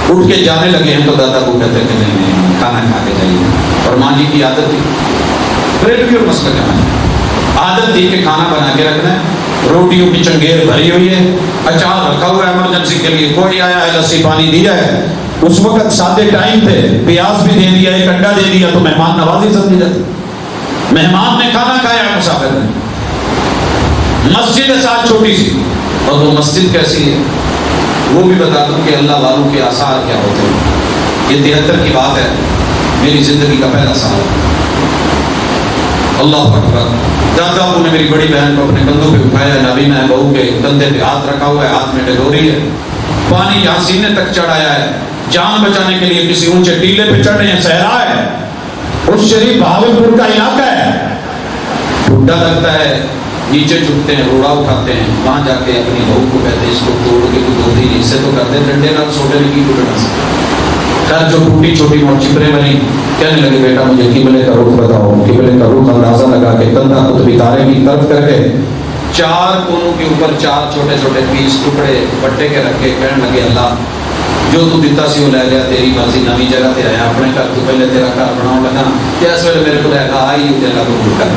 اٹھ کے جانے لگے ہیں تو دادا کو کہتے ہیں کہ نہیں نہیں کھانا کھا کے جائیے۔ اور ماں جی کی عادت تھی، بریڈ بھی اور مسئلہ کہاں عادت تھی کہ کھانا بنا کے رکھنا ہے، روٹیوں کی چنگیر بھری ہوئی ہے، اچار رکھا ہوا ہے ایمرجنسی کے لیے، کوئی آیا ہے لسی پانی دیا ہے۔ اس وقت سادے ٹائم تھے، پیاز بھی دے دیا، ایک انڈا دے دیا تو مہمان نوازی سمجھی جاتی۔ مہمان نے کھانا کھایا، مسافر نے۔ مسجد ہے ساتھ چھوٹی سی، اور وہ مسجد کیسی ہے وہ بھی بتا دوں کہ اللہ والوں کے آثار کیا ہوتے ہیں۔ یہ 73 کی بات ہے، میری زندگی کا پہلا سال ہے۔ اللہ اکبر۔ دادا ابو نے میری بڑی بہن کو اپنے کندھوں پہ اٹھایا، نابینا ہے، بہو کے کندھے پہ ہاتھ رکھا ہوا ہے، ہاتھ میں ڈگوری ہے، پانی یہاں سینے تک چڑھایا ہے، جان بچانے کے لیے کسی اونچے ٹیلے پہ چڑھ رہے ہیں، صحرا ہے، اس شریف بہاولپور کا علاقہ ہے، ٹھنڈا لگتا ہے، نیچے جھکتے ہیں، روڑا اٹھاتے ہیں، وہاں جا کے اپنی بہو کو کہتے ہیں اس کو توڑ کے تو دو تین حصے تو کرتے ہیں، ڈنڈے نال سوٹے میں کی ٹوٹنا سکتے۔ خیر جو ٹوٹی چھوٹی موٹ چپرے بنی، کہنے لگے بیٹا مجھے قبلے کا رخ بتاؤ۔ قبلے کا رخ اندازہ لگا کے کندھا قطبی تارے کی طرف کر کے 4 کونوں کے اوپر 4 چھوٹے چھوٹے پیس ٹکڑے بٹے کے رکھے، کہنے لگے اللہ جو تو دیتا سی وہ لے گیا، تیری مرضی، نوی جگہ تے آیا اپنے گھر تو پہلے تیرا گھر بناؤ لگا کہ اس ویلے میرے کو لے گا آئی ہو جائے قبول کر۔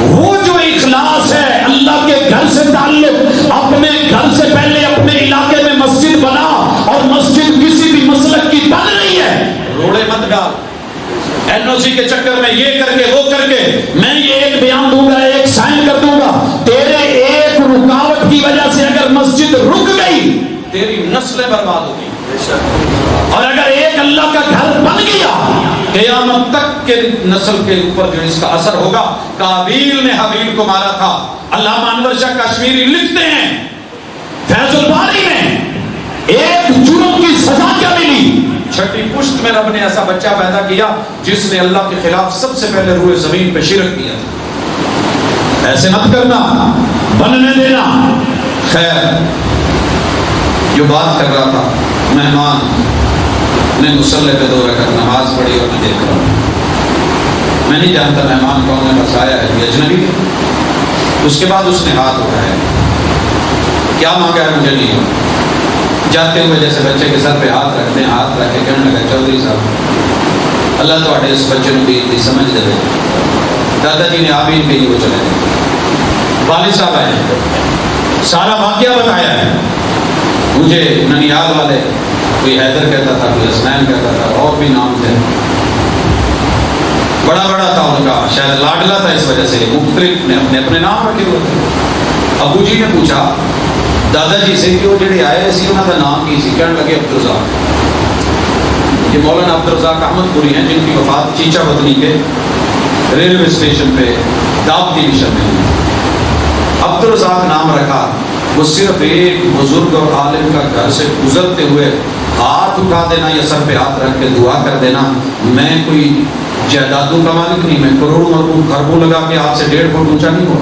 وہ جو اخلاص ہے اللہ کے گھر سے تعلق، اپنے گھر سے پہلے اپنے علاقے میں مسجد بنا، اور مسجد کسی بھی مسلک کی بن رہی ہے، روڑے مت ڈال این او سی کے چکر میں، یہ کر کے وہ کر کے، میں یہ ایک بیان دوں گا، ایک سائن کر دوں گا، تیرے ایک رکاوٹ کی وجہ سے اگر مسجد رک گئی تیری نسلیں برباد ہو گئی، اور اگر ایک اللہ کا گھر بن گیا قیامت تک کے نسل کے اوپر جو اس کا اثر ہوگا۔ قابیل نے حابیل کو مارا تھا، علامہ انور شاہ کشمیری لکھتے ہیں فیض الباری میں ایک جرم کی سزا کیا ملی، 6ٹھی پشت میں رب نے ایسا بچہ پیدا کیا جس نے اللہ کے خلاف سب سے پہلے روئے زمین پہ شرک کیا تھا۔ ایسے مت کرنا، بننے دینا۔ خیر جو بات کر رہا تھا، مہمان نے مصلی پہ 2 رکعت نماز پڑھی اور میں دیکھ رہا ہوں، میں نہیں جانتا مہمان کون ہے، بس آیا ہے یہ اجنبی ہے۔ اس کے بعد اس نے ہاتھ اٹھایا، کیا مانگا ہے مجھے نہیں معلوم۔ جاتے ہوئے جیسے بچے کے سر پہ ہاتھ رکھتے ہیں، ہاتھ رکھ کے کہنے لگا چودھری صاحب اللہ تواڈے اس بچے کو بھی سمجھ دے۔ دادا جی نے آمین کہی، وہ چلے گئے۔ والد صاحب آئے، سارا واقعہ بتایا ہے مجھے۔ ننیال والے کوئی حیدر کہتا تھا، کوئی حسنین کہتا تھا، اور بھی نام تھے، بڑا بڑا تھا ان کا، شاید لاڈلا تھا اس وجہ سے، مختلف نے اپنے اپنے نام رکھے ہوئے تھے۔ ابو جی نے پوچھا دادا جی سے کہ وہ جڑے آئے سی انہوں کا نام کی سی؟ کہنے لگے عبدالرزاق۔ یہ مولانا عبدالرزاق احمد پوری ہیں جن کی وفات چیچا وطنی کے ریلوے اسٹیشن پہ داؤد ڈویژن میں ہوئی۔ عبدالرزاق نام رکھا، وہ صرف ایک بزرگ اور عالم کا گھر سے گزرتے ہوئے ہاتھ اٹھا دینا یا سر پہ ہاتھ رکھ کے دعا کر دینا۔ میں کوئی جائیدادوں کا مالک نہیں، میں کروڑوں اربوں خربوں لگا کے آپ سے 1.5 فٹ اونچا نہیں ہوا۔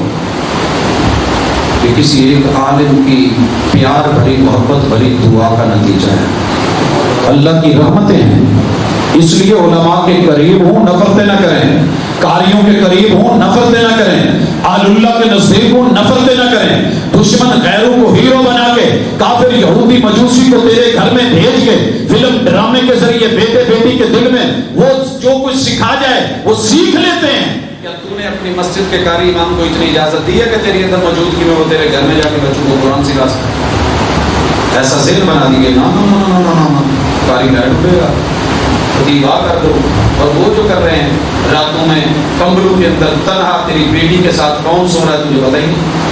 یہ کسی ایک عالم کی پیار بھری محبت بھری دعا کا نتیجہ ہے، اللہ کی رحمتیں ہیں۔ اس لیے علماء کے قریب ہوں نفرتیں نہ کریں، قاریوں کے قریب ہوں نفرتیں نہ کریں، آل اللہ کے نزدیک ہوں نفرتیں نہ کریں۔ دشمن غیروں کو ہیرو بنا کے، کافر یہودی مجوسی کو تیرے گھر میں بھیج کے، فلم ڈرامے کے ذریعے بیٹے بیٹی کے دل میں وہ جو کچھ سکھا جائے وہ سیکھ لیتے ہیں۔ کیا تو نے اپنی مسجد کے قاری امام کو اتنی اجازت دی ہے کہ تیری اندر موجودگی میں وہ تیرے گھر میں جا کے بچوں کو قرآن سکھا سکے؟ ایسا ذہن بنا دیے، نا قاری بیٹھ اٹھے گا، دیوا کر دو۔ اور وہ جو کر رہے ہیں راتوں میں کمبلوں کے اندر تنہا تیری بیٹی کے ساتھ کون سو رہا ہے تجھے پتہ ہی نہیں،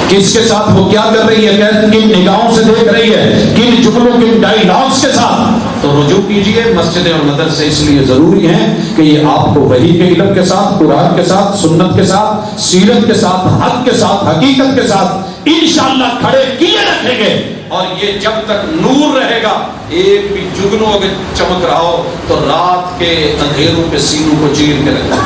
کس کے ساتھ وہ کیا کر رہی ہے، کن نگاہوں سے دیکھ رہی ہے، کن جملوں کن ڈائیلاگس کے ساتھ۔ تو رجوع کیجئے، مسجدیں اور مدرسے اس لیے ضروری ہیں کہ یہ آپ کو وحی کے علم کے ساتھ، قرآن کے ساتھ، سنت کے ساتھ، سیرت کے ساتھ، حق کے ساتھ، حقیقت کے ساتھ انشاءاللہ کھڑے کیے رکھیں گے۔ اور یہ جب تک نور رہے گا، ایک بھی جگنو اگر چمک رہا ہو تو رات کے اندھیروں کے سینوں کو چیر کے رکھا۔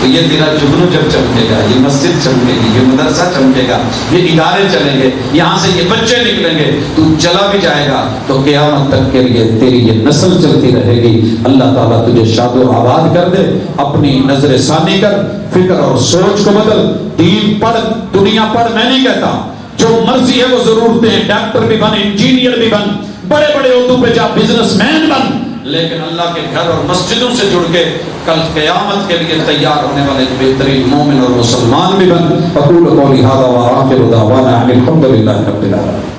تو یہ تیرا جگنو جب چمکے گا، یہ مسجد چمکے گی، یہ مدرسہ چمکے گا، یہ ادارے چلیں گے، یہاں سے یہ بچے نکلیں گے، تو چلا بھی جائے گا تو قیامت تک کے لیے تیری یہ نسل چلتی رہے گی۔ اللہ تعالیٰ تجھے شاد و آباد کر دے۔ اپنی نظر ثانی کر، فکر اور سوچ کو بدل، دین پڑھ، دنیا پڑھ، میں نہیں کہتا، جو مرضی ہے وہ ضرورتیں ہیں، ڈاکٹر بھی بن، انجینئر بھی بن، بڑے بڑے عہدوں پہ جا، بزنس مین بن، لیکن اللہ کے گھر اور مسجدوں سے جڑ کے کل قیامت کے لیے تیار ہونے والے بہترین مومن اور مسلمان بھی بن۔ اقول قولی ھذا وآخر دعوانا ان الحمد للہ رب العالمین۔